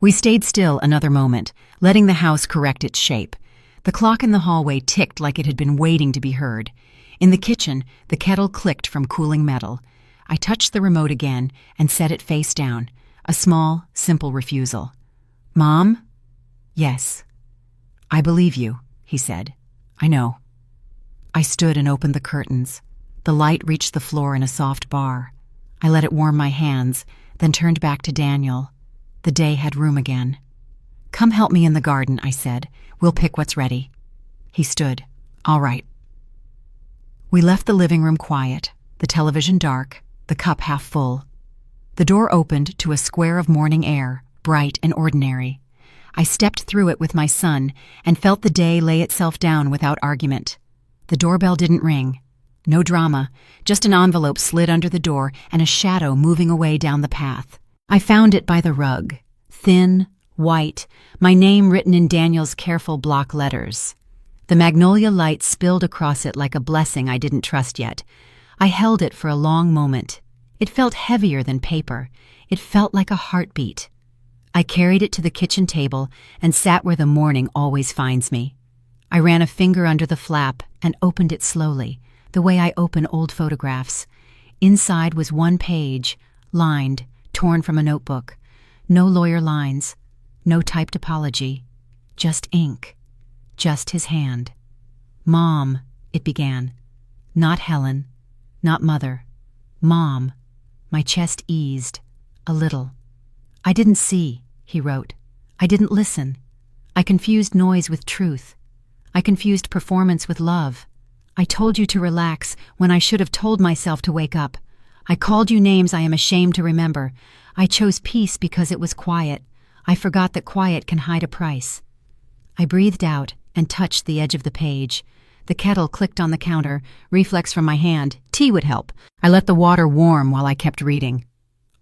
We stayed still another moment, letting the house correct its shape. The clock in the hallway ticked like it had been waiting to be heard. In the kitchen, the kettle clicked from cooling metal. I touched the remote again and set it face down, a small, simple refusal. "Mom?" "Yes." "I believe you," he said. "I know." I stood and opened the curtains. The light reached the floor in a soft bar. I let it warm my hands, then turned back to Daniel. The day had room again. "Come help me in the garden," I said. "We'll pick what's ready." He stood. "All right." We left the living room quiet, the television dark, the cup half full. The door opened to a square of morning air, bright and ordinary. I stepped through it with my son and felt the day lay itself down without argument. The doorbell didn't ring. No drama, just an envelope slid under the door and a shadow moving away down the path. I found it by the rug, thin, white, my name written in Daniel's careful block letters. The magnolia light spilled across it like a blessing I didn't trust yet. I held it for a long moment. It felt heavier than paper. It felt like a heartbeat. I carried it to the kitchen table and sat where the morning always finds me. I ran a finger under the flap and opened it slowly, the way I open old photographs. Inside was one page, lined, torn from a notebook. No lawyer lines, no typed apology, just ink, just his hand. "Mom," it began. Not Helen, not Mother. "Mom." My chest eased, a little. "I didn't see," he wrote. "I didn't listen. I confused noise with truth. I confused performance with love. I told you to relax when I should have told myself to wake up. I called you names I am ashamed to remember. I chose peace because it was quiet. I forgot that quiet can hide a price." I breathed out and touched the edge of the page. The kettle clicked on the counter, reflex from my hand. Tea would help. I let the water warm while I kept reading.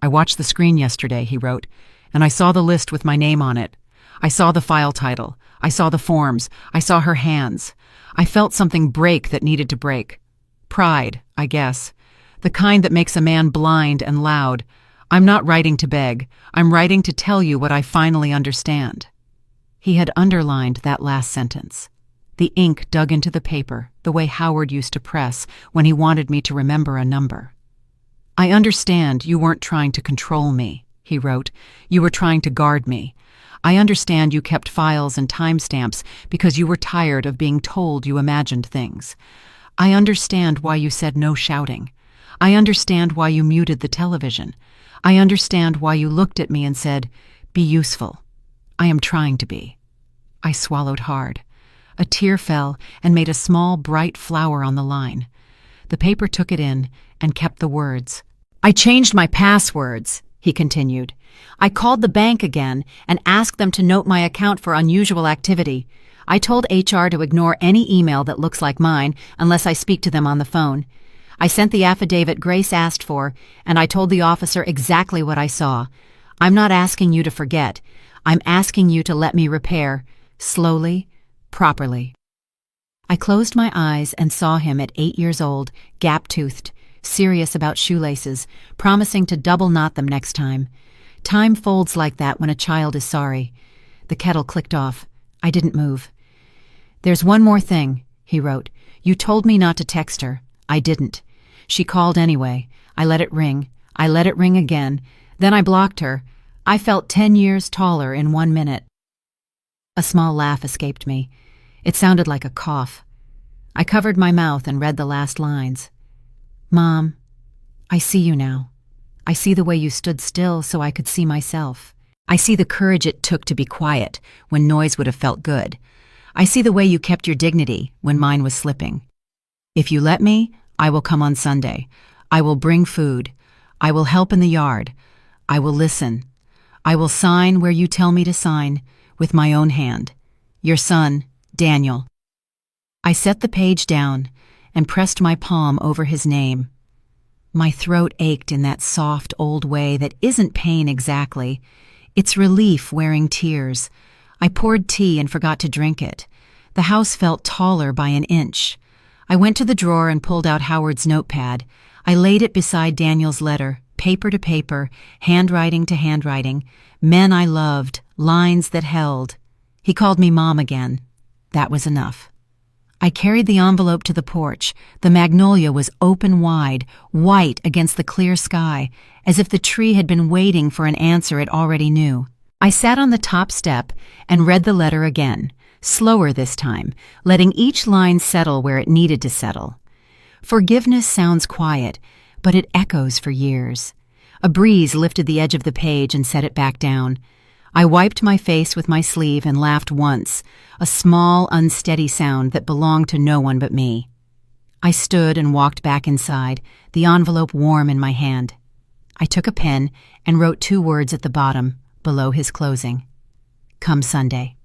"I watched the screen yesterday," he wrote, "and I saw the list with my name on it. I saw the file title. I saw the forms. I saw her hands. I felt something break that needed to break. Pride, I guess. The kind that makes a man blind and loud. I'm not writing to beg. I'm writing to tell you what I finally understand." He had underlined that last sentence. The ink dug into the paper the way Howard used to press when he wanted me to remember a number. "I understand you weren't trying to control me," he wrote. "You were trying to guard me. I understand you kept files and timestamps because you were tired of being told you imagined things. I understand why you said no shouting. I understand why you muted the television. I understand why you looked at me and said, 'Be useful.' I am trying to be." I swallowed hard. A tear fell and made a small, bright flower on the line. The paper took it in and kept the words. "I changed my passwords," he continued. "I called the bank again and asked them to note my account for unusual activity. I told HR to ignore any email that looks like mine unless I speak to them on the phone. I sent the affidavit Grace asked for, and I told the officer exactly what I saw. I'm not asking you to forget. I'm asking you to let me repair, slowly, properly." I closed my eyes and saw him at 8 years old, gap-toothed, serious about shoelaces, promising to double knot them next time. Time folds like that when a child is sorry. The kettle clicked off. I didn't move. "There's one more thing," he wrote. "You told me not to text her. I didn't. She called anyway. I let it ring. I let it ring again. Then I blocked her. I felt 10 years taller in 1 minute." A small laugh escaped me. It sounded like a cough. I covered my mouth and read the last lines. "Mom, I see you now. I see the way you stood still so I could see myself. I see the courage it took to be quiet when noise would have felt good. I see the way you kept your dignity when mine was slipping. If you let me, I will come on Sunday. I will bring food. I will help in the yard. I will listen. I will sign where you tell me to sign, with my own hand. Your son, Daniel." I set the page down and pressed my palm over his name. My throat ached in that soft old way that isn't pain exactly. It's relief wearing tears. I poured tea and forgot to drink it. The house felt taller by an inch. I went to the drawer and pulled out Howard's notepad. I laid it beside Daniel's letter, paper to paper, handwriting to handwriting, men I loved, lines that held. He called me Mom again. That was enough. I carried the envelope to the porch. The magnolia was open wide, white against the clear sky, as if the tree had been waiting for an answer it already knew. I sat on the top step and read the letter again, slower this time, letting each line settle where it needed to settle. Forgiveness sounds quiet, but it echoes for years. A breeze lifted the edge of the page and set it back down. I wiped my face with my sleeve and laughed once, a small, unsteady sound that belonged to no one but me. I stood and walked back inside, the envelope warm in my hand. I took a pen and wrote 2 words at the bottom, below his closing. Come Sunday.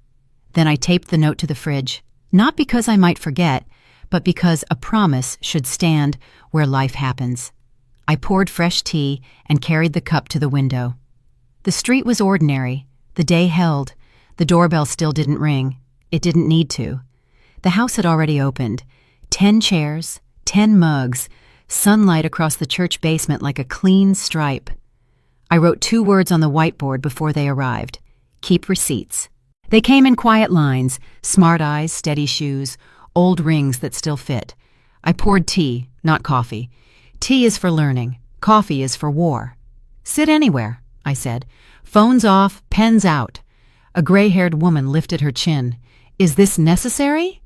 Then I taped the note to the fridge, not because I might forget, but because a promise should stand where life happens. I poured fresh tea and carried the cup to the window. The street was ordinary. The day held. The doorbell still didn't ring. It didn't need to. The house had already opened. 10 chairs, 10 mugs, sunlight across the church basement like a clean stripe. I wrote 2 words on the whiteboard before they arrived. Keep receipts. They came in quiet lines, smart eyes, steady shoes, old rings that still fit. I poured tea, not coffee. Tea is for learning. Coffee is for war. Sit anywhere, I said. Phones off, pens out. A gray-haired woman lifted her chin. Is this necessary?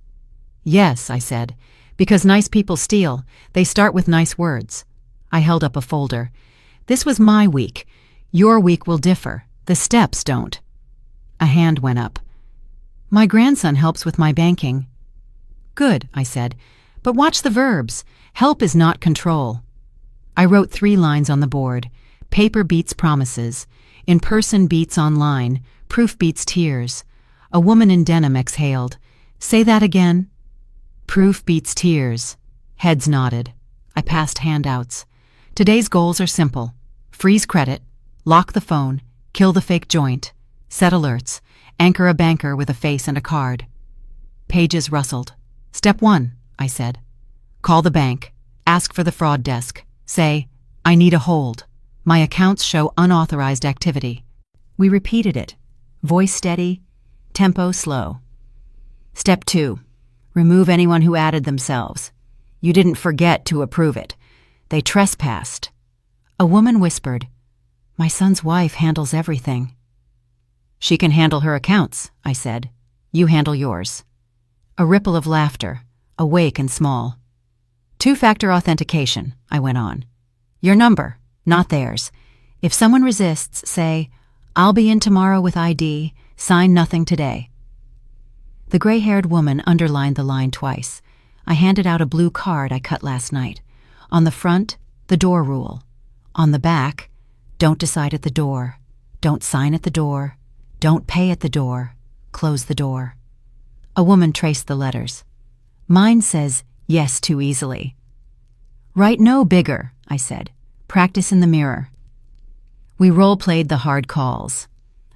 Yes, I said, because nice people steal. They start with nice words. I held up a folder. This was my week. Your week will differ. The steps don't. A hand went up. My grandson helps with my banking. Good, I said, but watch the verbs. Help is not control. I wrote 3 lines on the board. Paper beats promises. In person beats online. Proof beats tears. A woman in denim exhaled. Say that again. Proof beats tears. Heads nodded. I passed handouts. Today's goals are simple. Freeze credit. Lock the phone. Kill the fake joint. Set alerts. Anchor a banker with a face and a card. Pages rustled. Step 1, I said. Call the bank. Ask for the fraud desk. Say, I need a hold. My accounts show unauthorized activity. We repeated it. Voice steady, tempo slow. Step 2, remove anyone who added themselves. You didn't forget to approve it. They trespassed. A woman whispered, My son's wife handles everything. She can handle her accounts, I said. You handle yours. A ripple of laughter, awake and small. 2-factor authentication, I went on. Your number, not theirs. If someone resists, say, I'll be in tomorrow with ID, sign nothing today. The gray-haired woman underlined the line twice. I handed out a blue card I cut last night. On the front, the door rule. On the back, don't decide at the door. Don't sign at the door. Don't pay at the door. Close the door. A woman traced the letters. Mine says yes too easily. Write no bigger, I said. Practice in the mirror. We role-played the hard calls.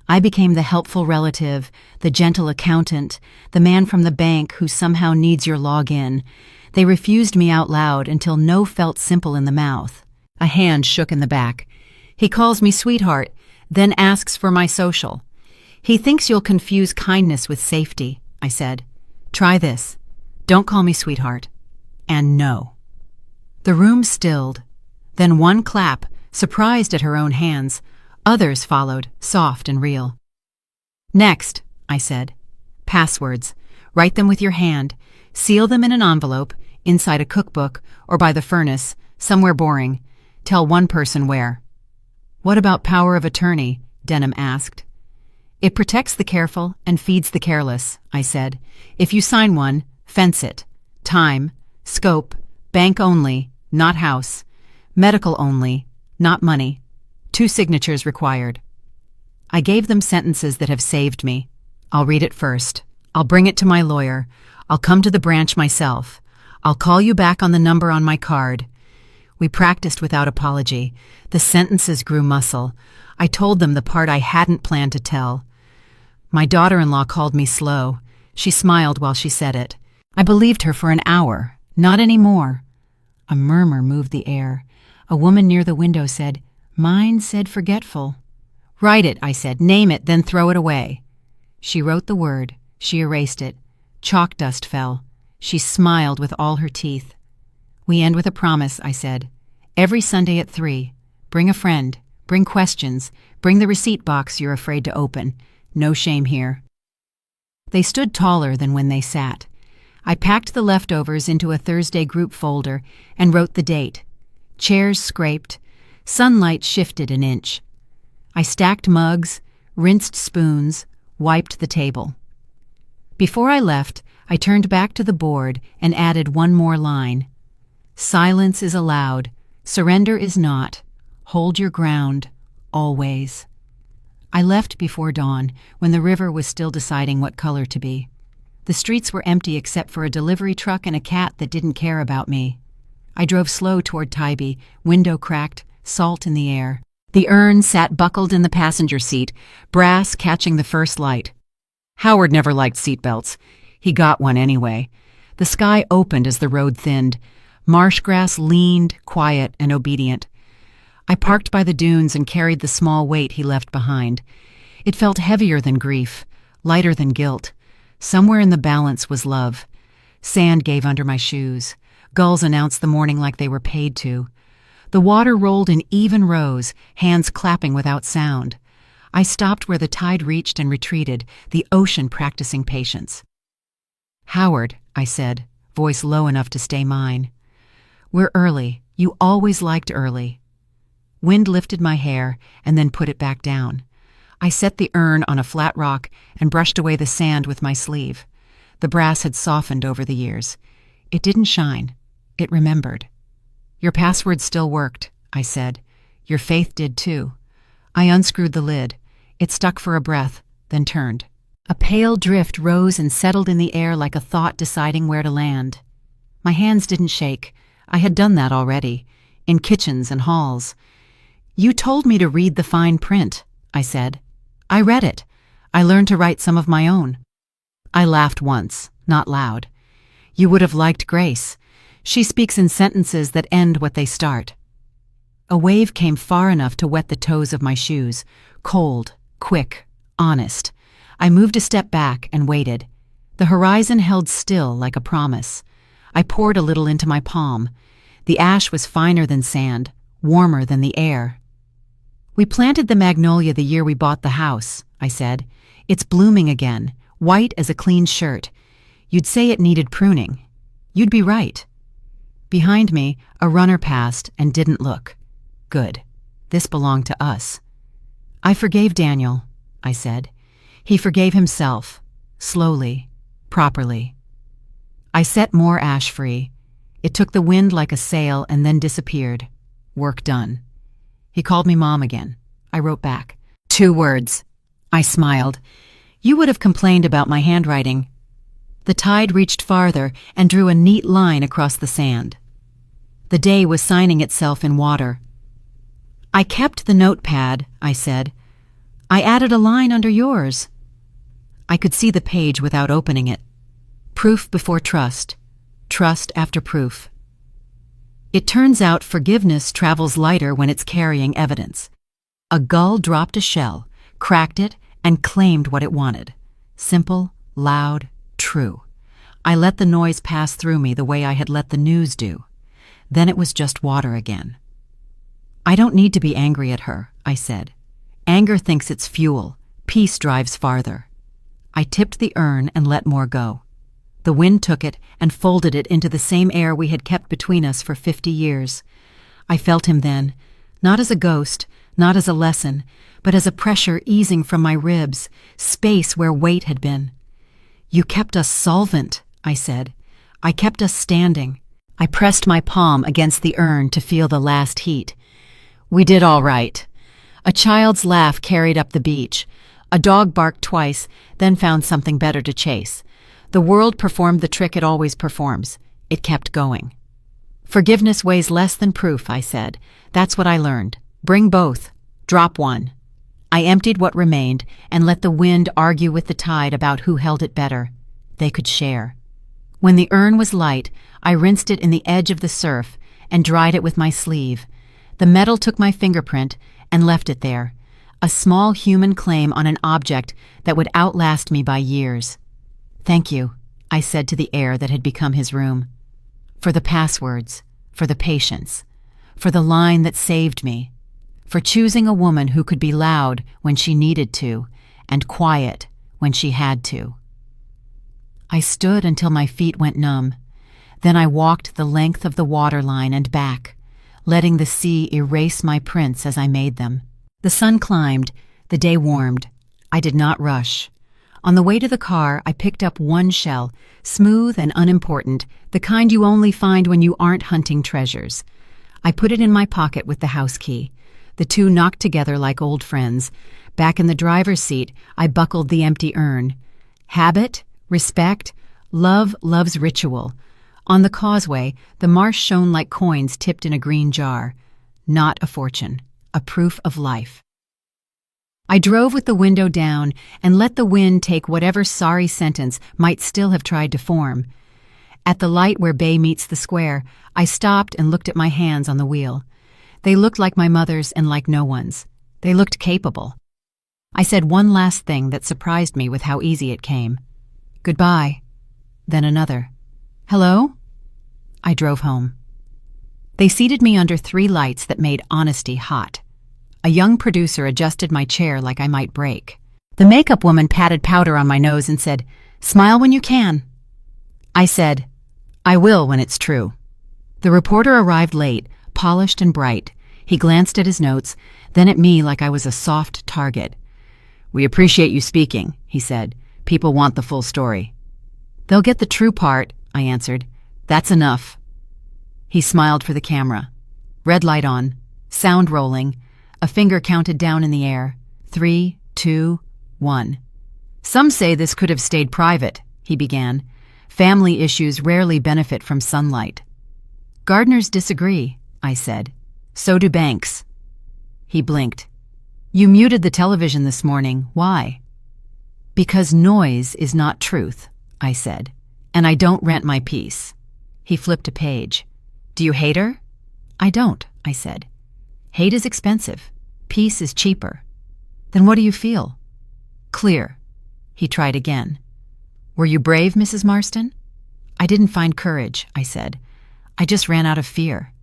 I became the helpful relative, the gentle accountant, the man from the bank who somehow needs your login. They refused me out loud until no felt simple in the mouth. A hand shook in the back. He calls me sweetheart, then asks for my social. He thinks you'll confuse kindness with safety, I said. Try this. Don't call me sweetheart. And no. The room stilled. Then one clap, surprised at her own hands. Others followed, soft and real. Next, I said. Passwords. Write them with your hand. Seal them in an envelope, inside a cookbook, or by the furnace, somewhere boring. Tell one person where. What about power of attorney? Denham asked. It protects the careful and feeds the careless, I said. If you sign one, fence it. Time, scope, bank only, not house. Medical only, not money. 2 signatures required. I gave them sentences that have saved me. I'll read it first. I'll bring it to my lawyer. I'll come to the branch myself. I'll call you back on the number on my card. We practiced without apology. The sentences grew muscle. I told them the part I hadn't planned to tell. My daughter-in-law called me slow. She smiled while she said it. I believed her for an hour, not any more. A murmur moved the air. A woman near the window said, Mine said forgetful. Write it, I said. Name it, then throw it away. She wrote the word. She erased it. Chalk dust fell. She smiled with all her teeth. We end with a promise, I said. Every Sunday at 3. Bring a friend. Bring questions. Bring the receipt box you're afraid to open. No shame here. They stood taller than when they sat. I packed the leftovers into a Thursday group folder and wrote the date. Chairs scraped. Sunlight shifted an inch. I stacked mugs, rinsed spoons, wiped the table. Before I left, I turned back to the board and added one more line. Silence is allowed. Surrender is not. Hold your ground, always. I left before dawn, when the river was still deciding what color to be. The streets were empty except for a delivery truck and a cat that didn't care about me. I drove slow toward Tybee, window cracked, salt in the air. The urn sat buckled in the passenger seat, brass catching the first light. Howard never liked seatbelts. He got one anyway. The sky opened as the road thinned. Marsh grass leaned, quiet and obedient. I parked by the dunes and carried the small weight he left behind. It felt heavier than grief, lighter than guilt. Somewhere in the balance was love. Sand gave under my shoes. Gulls announced the morning like they were paid to. The water rolled in even rows, hands clapping without sound. I stopped where the tide reached and retreated, the ocean practicing patience. Howard, I said, voice low enough to stay mine. We're early. You always liked early. Wind lifted my hair and then put it back down. I set the urn on a flat rock and brushed away the sand with my sleeve. The brass had softened over the years. It didn't shine. It remembered. Your password still worked, I said. Your faith did too. I unscrewed the lid. It stuck for a breath, then turned. A pale drift rose and settled in the air like a thought deciding where to land. My hands didn't shake. I had done that already, in kitchens and halls. You told me to read the fine print, I said. I read it. I learned to write some of my own. I laughed once, not loud. You would have liked Grace. She speaks in sentences that end what they start. A wave came far enough to wet the toes of my shoes, cold, quick, honest. I moved a step back and waited. The horizon held still like a promise. I poured a little into my palm. The ash was finer than sand, warmer than the air. We planted the magnolia the year we bought the house, I said. It's blooming again, white as a clean shirt. You'd say it needed pruning. You'd be right. Behind me, a runner passed and didn't look. Good. This belonged to us. I forgave Daniel, I said. He forgave himself, slowly, properly. I set more ash free. It took the wind like a sail and then disappeared. Work done. He called me Mom again. I wrote back. 2 words. I smiled. You would have complained about my handwriting. The tide reached farther and drew a neat line across the sand. The day was signing itself in water. I kept the notepad, I said. I added a line under yours. I could see the page without opening it. Proof before trust. Trust after proof. It turns out forgiveness travels lighter when it's carrying evidence. A gull dropped a shell, cracked it, and claimed what it wanted. Simple, loud, true. I let the noise pass through me the way I had let the news do. Then it was just water again. I don't need to be angry at her, I said. Anger thinks it's fuel. Peace drives farther. I tipped the urn and let more go. The wind took it and folded it into the same air we had kept between us for 50 years. I felt him then, not as a ghost, not as a lesson, but as a pressure easing from my ribs, space where weight had been. You kept us solvent, I said. I kept us standing. I pressed my palm against the urn to feel the last heat. We did all right. A child's laugh carried up the beach. A dog barked twice, then found something better to chase. The world performed the trick it always performs. It kept going. Forgiveness weighs less than proof, I said. That's what I learned. Bring both. Drop one. I emptied what remained and let the wind argue with the tide about who held it better. They could share. When the urn was light, I rinsed it in the edge of the surf and dried it with my sleeve. The metal took my fingerprint and left it there, a small human claim on an object that would outlast me by years. "Thank you," I said to the air that had become his room. "For the passwords, for the patience, for the line that saved me, for choosing a woman who could be loud when she needed to and quiet when she had to." I stood until my feet went numb. Then I walked the length of the waterline and back, letting the sea erase my prints as I made them. The sun climbed, the day warmed. I did not rush. On the way to the car, I picked up one shell, smooth and unimportant, the kind you only find when you aren't hunting treasures. I put it in my pocket with the house key. The two knocked together like old friends. Back in the driver's seat, I buckled the empty urn. Habit, respect, love loves ritual. On the causeway, the marsh shone like coins tipped in a green jar. Not a fortune, a proof of life. I drove with the window down and let the wind take whatever sorry sentence might still have tried to form. At the light where Bay meets the square, I stopped and looked at my hands on the wheel. They looked like my mother's and like no one's. They looked capable. I said one last thing that surprised me with how easy it came. "Goodbye." Then another. "Hello?" I drove home. They seated me under 3 lights that made honesty hot. A young producer adjusted my chair like I might break. The makeup woman patted powder on my nose and said, "Smile when you can." I said, "I will when it's true." The reporter arrived late, polished and bright. He glanced at his notes, then at me like I was a soft target. "We appreciate you speaking," he said. "People want the full story." "They'll get the true part," I answered. "That's enough." He smiled for the camera. Red light on, sound rolling. A finger counted down in the air. 3, 2, 1. "Some say this could have stayed private," he began. "Family issues rarely benefit from sunlight." "Gardeners disagree," I said. "So do banks." He blinked. "You muted the television this morning. Why?" "Because noise is not truth," I said. "And I don't rent my peace." He flipped a page. "Do you hate her?" "I don't," I said. "Hate is expensive. Peace is cheaper." "Then what do you feel?" "Clear." He tried again. "Were you brave, Mrs. Marston?" "I didn't find courage," I said. "I just ran out of fear."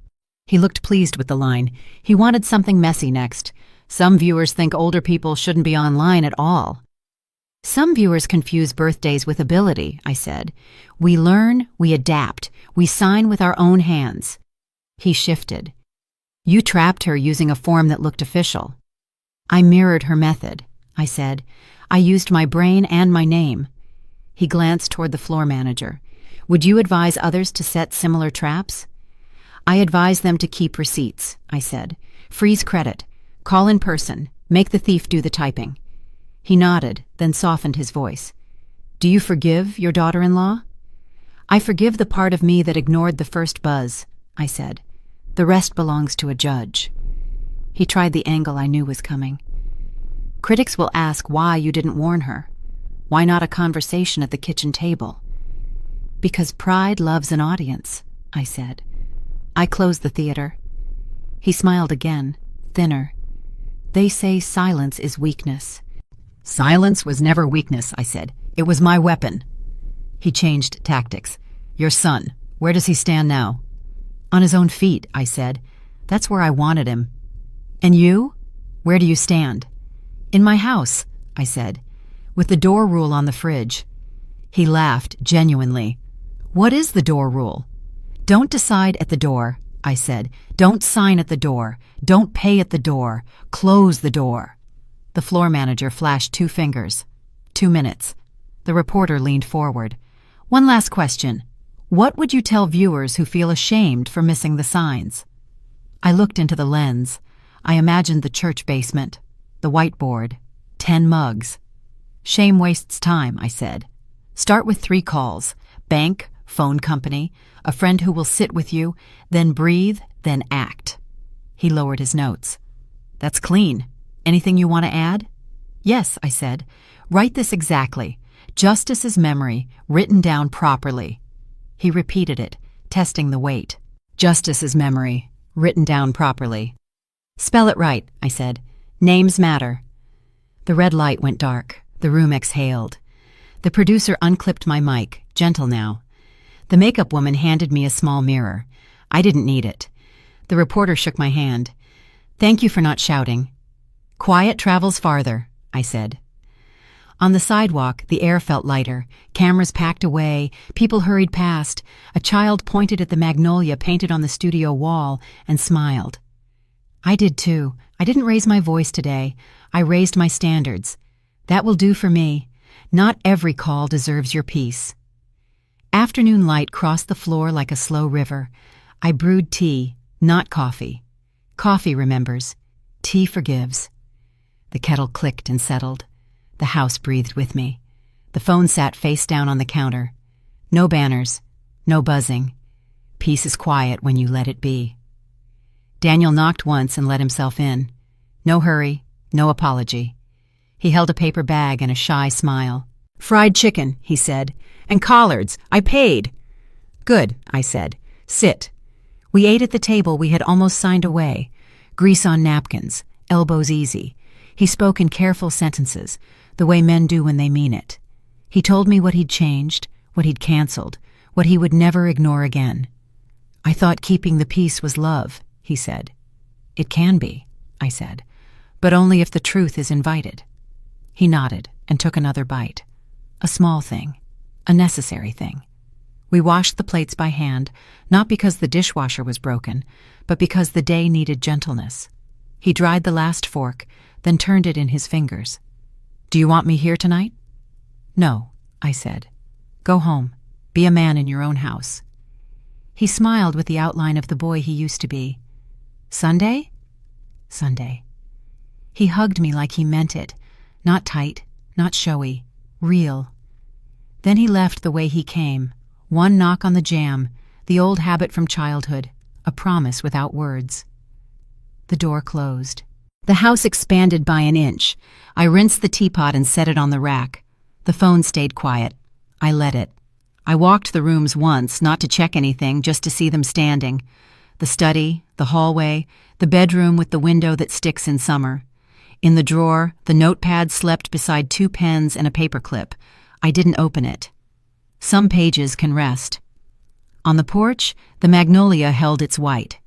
He looked pleased with the line. He wanted something messy next. "Some viewers think older people shouldn't be online at all." "Some viewers confuse birthdays with ability," I said. "We learn, we adapt, we sign with our own hands." He shifted. "You trapped her using a form that looked official." "I mirrored her method," I said. "I used my brain and my name." He glanced toward the floor manager. "Would you advise others to set similar traps?" "I advise them to keep receipts," I said. "Freeze credit. Call in person. Make the thief do the typing." He nodded, then softened his voice. "Do you forgive your daughter-in-law?" "I forgive the part of me that ignored the first buzz," I said. "The rest belongs to a judge." He tried the angle I knew was coming. "Critics will ask why you didn't warn her. Why not a conversation at the kitchen table?" "Because pride loves an audience," I said. "I closed the theater." He smiled again, thinner. "They say silence is weakness." "Silence was never weakness," I said. "It was my weapon." He changed tactics. "Your son, where does he stand now?" "On his own feet," I said. "That's where I wanted him." "And you? Where do you stand?" "In my house," I said, "with the door rule on the fridge." He laughed, genuinely. "What is the door rule?" "Don't decide at the door," I said. "Don't sign at the door. Don't pay at the door. Close the door." The floor manager flashed 2 fingers. 2 minutes. The reporter leaned forward. "One last question. What would you tell viewers who feel ashamed for missing the signs?" I looked into the lens. I imagined the church basement, the whiteboard, 10 mugs. "Shame wastes time," I said. "Start with 3 calls. Bank, phone company, a friend who will sit with you, then breathe, then act." He lowered his notes. "That's clean. Anything you want to add?" "Yes," I said. "Write this exactly. Justice's memory, written down properly." He repeated it, testing the weight. "Justice's memory, written down properly." Spell it right, I said. Names matter. The red light went dark. The room exhaled. The producer unclipped my mic, gentle now. The makeup woman handed me a small mirror. I didn't need it. The reporter shook my hand. Thank you for not shouting. Quiet travels farther, I said. On the sidewalk, the air felt lighter. Cameras packed away. People hurried past. A child pointed at the magnolia painted on the studio wall and smiled. I did too. I didn't raise my voice today. I raised my standards. That will do for me. Not every call deserves your peace. Afternoon light crossed the floor like a slow river. I brewed tea, not coffee. Coffee remembers. Tea forgives. The kettle clicked and settled. The house breathed with me. The phone sat face down on the counter. No banners, no buzzing. Peace is quiet when you let it be. Daniel knocked once and let himself in. No hurry, no apology. He held a paper bag and a shy smile. Fried chicken, he said, and collards. I paid. Good, I said. Sit. We ate at the table we had almost signed away. Grease on napkins, elbows easy. He spoke in careful sentences, the way men do when they mean it. He told me what he'd changed, what he'd canceled, what he would never ignore again. I thought keeping the peace was love, he said. It can be, I said, but only if the truth is invited. He nodded and took another bite. A small thing, a necessary thing. We washed the plates by hand, not because the dishwasher was broken, but because the day needed gentleness. He dried the last fork, then turned it in his fingers. Do you want me here tonight? No, I said. Go home. Be a man in your own house. He smiled with the outline of the boy he used to be. Sunday? Sunday. He hugged me like he meant it, not tight, not showy, real. Then he left the way he came, one knock on the jamb, the old habit from childhood, a promise without words. The door closed. The house expanded by an inch. I rinsed the teapot and set it on the rack. The phone stayed quiet. I let it. I walked the rooms once, not to check anything, just to see them standing. The study, the hallway, the bedroom with the window that sticks in summer. In the drawer, the notepad slept beside 2 pens and a paperclip. I didn't open it. Some pages can rest. On the porch, the magnolia held its white.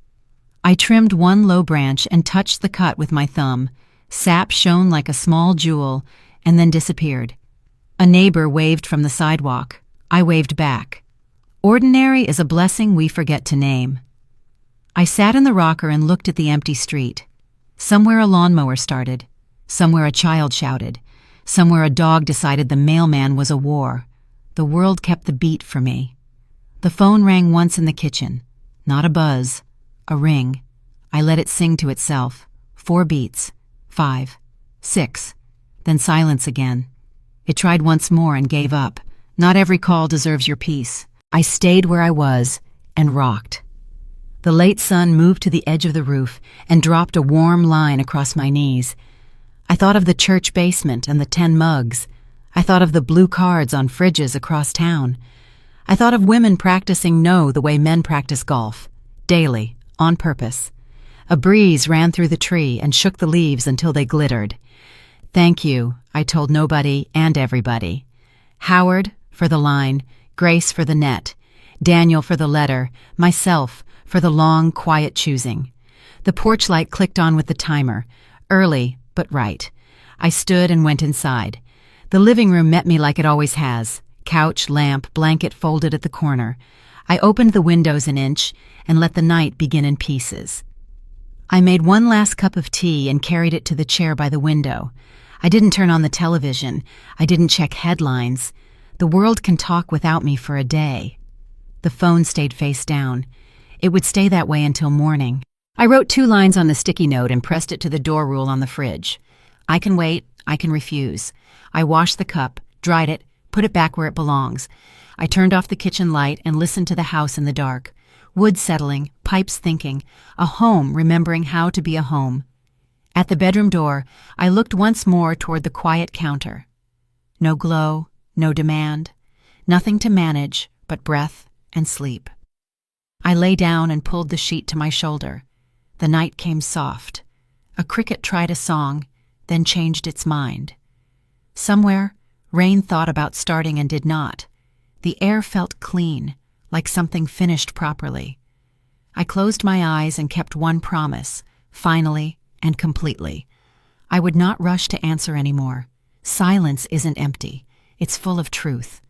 I trimmed one low branch and touched the cut with my thumb. Sap shone like a small jewel and then disappeared. A neighbor waved from the sidewalk. I waved back. Ordinary is a blessing we forget to name. I sat in the rocker and looked at the empty street. Somewhere a lawnmower started. Somewhere a child shouted. Somewhere a dog decided the mailman was a war. The world kept the beat for me. The phone rang once in the kitchen. Not a buzz. A ring. I let it sing to itself. 4 beats. 5. 6. Then silence again. It tried once more and gave up. Not every call deserves your peace. I stayed where I was and rocked. The late sun moved to the edge of the roof and dropped a warm line across my knees. I thought of the church basement and the 10 mugs. I thought of the blue cards on fridges across town. I thought of women practicing no the way men practice golf. Daily. On purpose. A breeze ran through the tree and shook the leaves until they glittered. Thank you, I told nobody and everybody. Howard for the line, Grace for the net, Daniel for the letter, myself for the long, quiet choosing. The porch light clicked on with the timer. Early, but right. I stood and went inside. The living room met me like it always has. Couch, lamp, blanket folded at the corner. I opened the windows an inch and let the night begin in pieces. I made one last cup of tea and carried it to the chair by the window. I didn't turn on the television. I didn't check headlines. The world can talk without me for a day. The phone stayed face down. It would stay that way until morning. I wrote 2 lines on the sticky note and pressed it to the door rule on the fridge. I can wait. I can refuse. I washed the cup, dried it, put it back where it belongs. I turned off the kitchen light and listened to the house in the dark. Wood settling, pipes thinking, a home remembering how to be a home. At the bedroom door, I looked once more toward the quiet counter. No glow, no demand, nothing to manage but breath and sleep. I lay down and pulled the sheet to my shoulder. The night came soft, A cricket tried a song, then changed its mind. Somewhere, rain thought about starting and did not. The air felt clean, like something finished properly. I closed my eyes and kept one promise, finally and completely. I would not rush to answer anymore. Silence isn't empty. It's full of truth.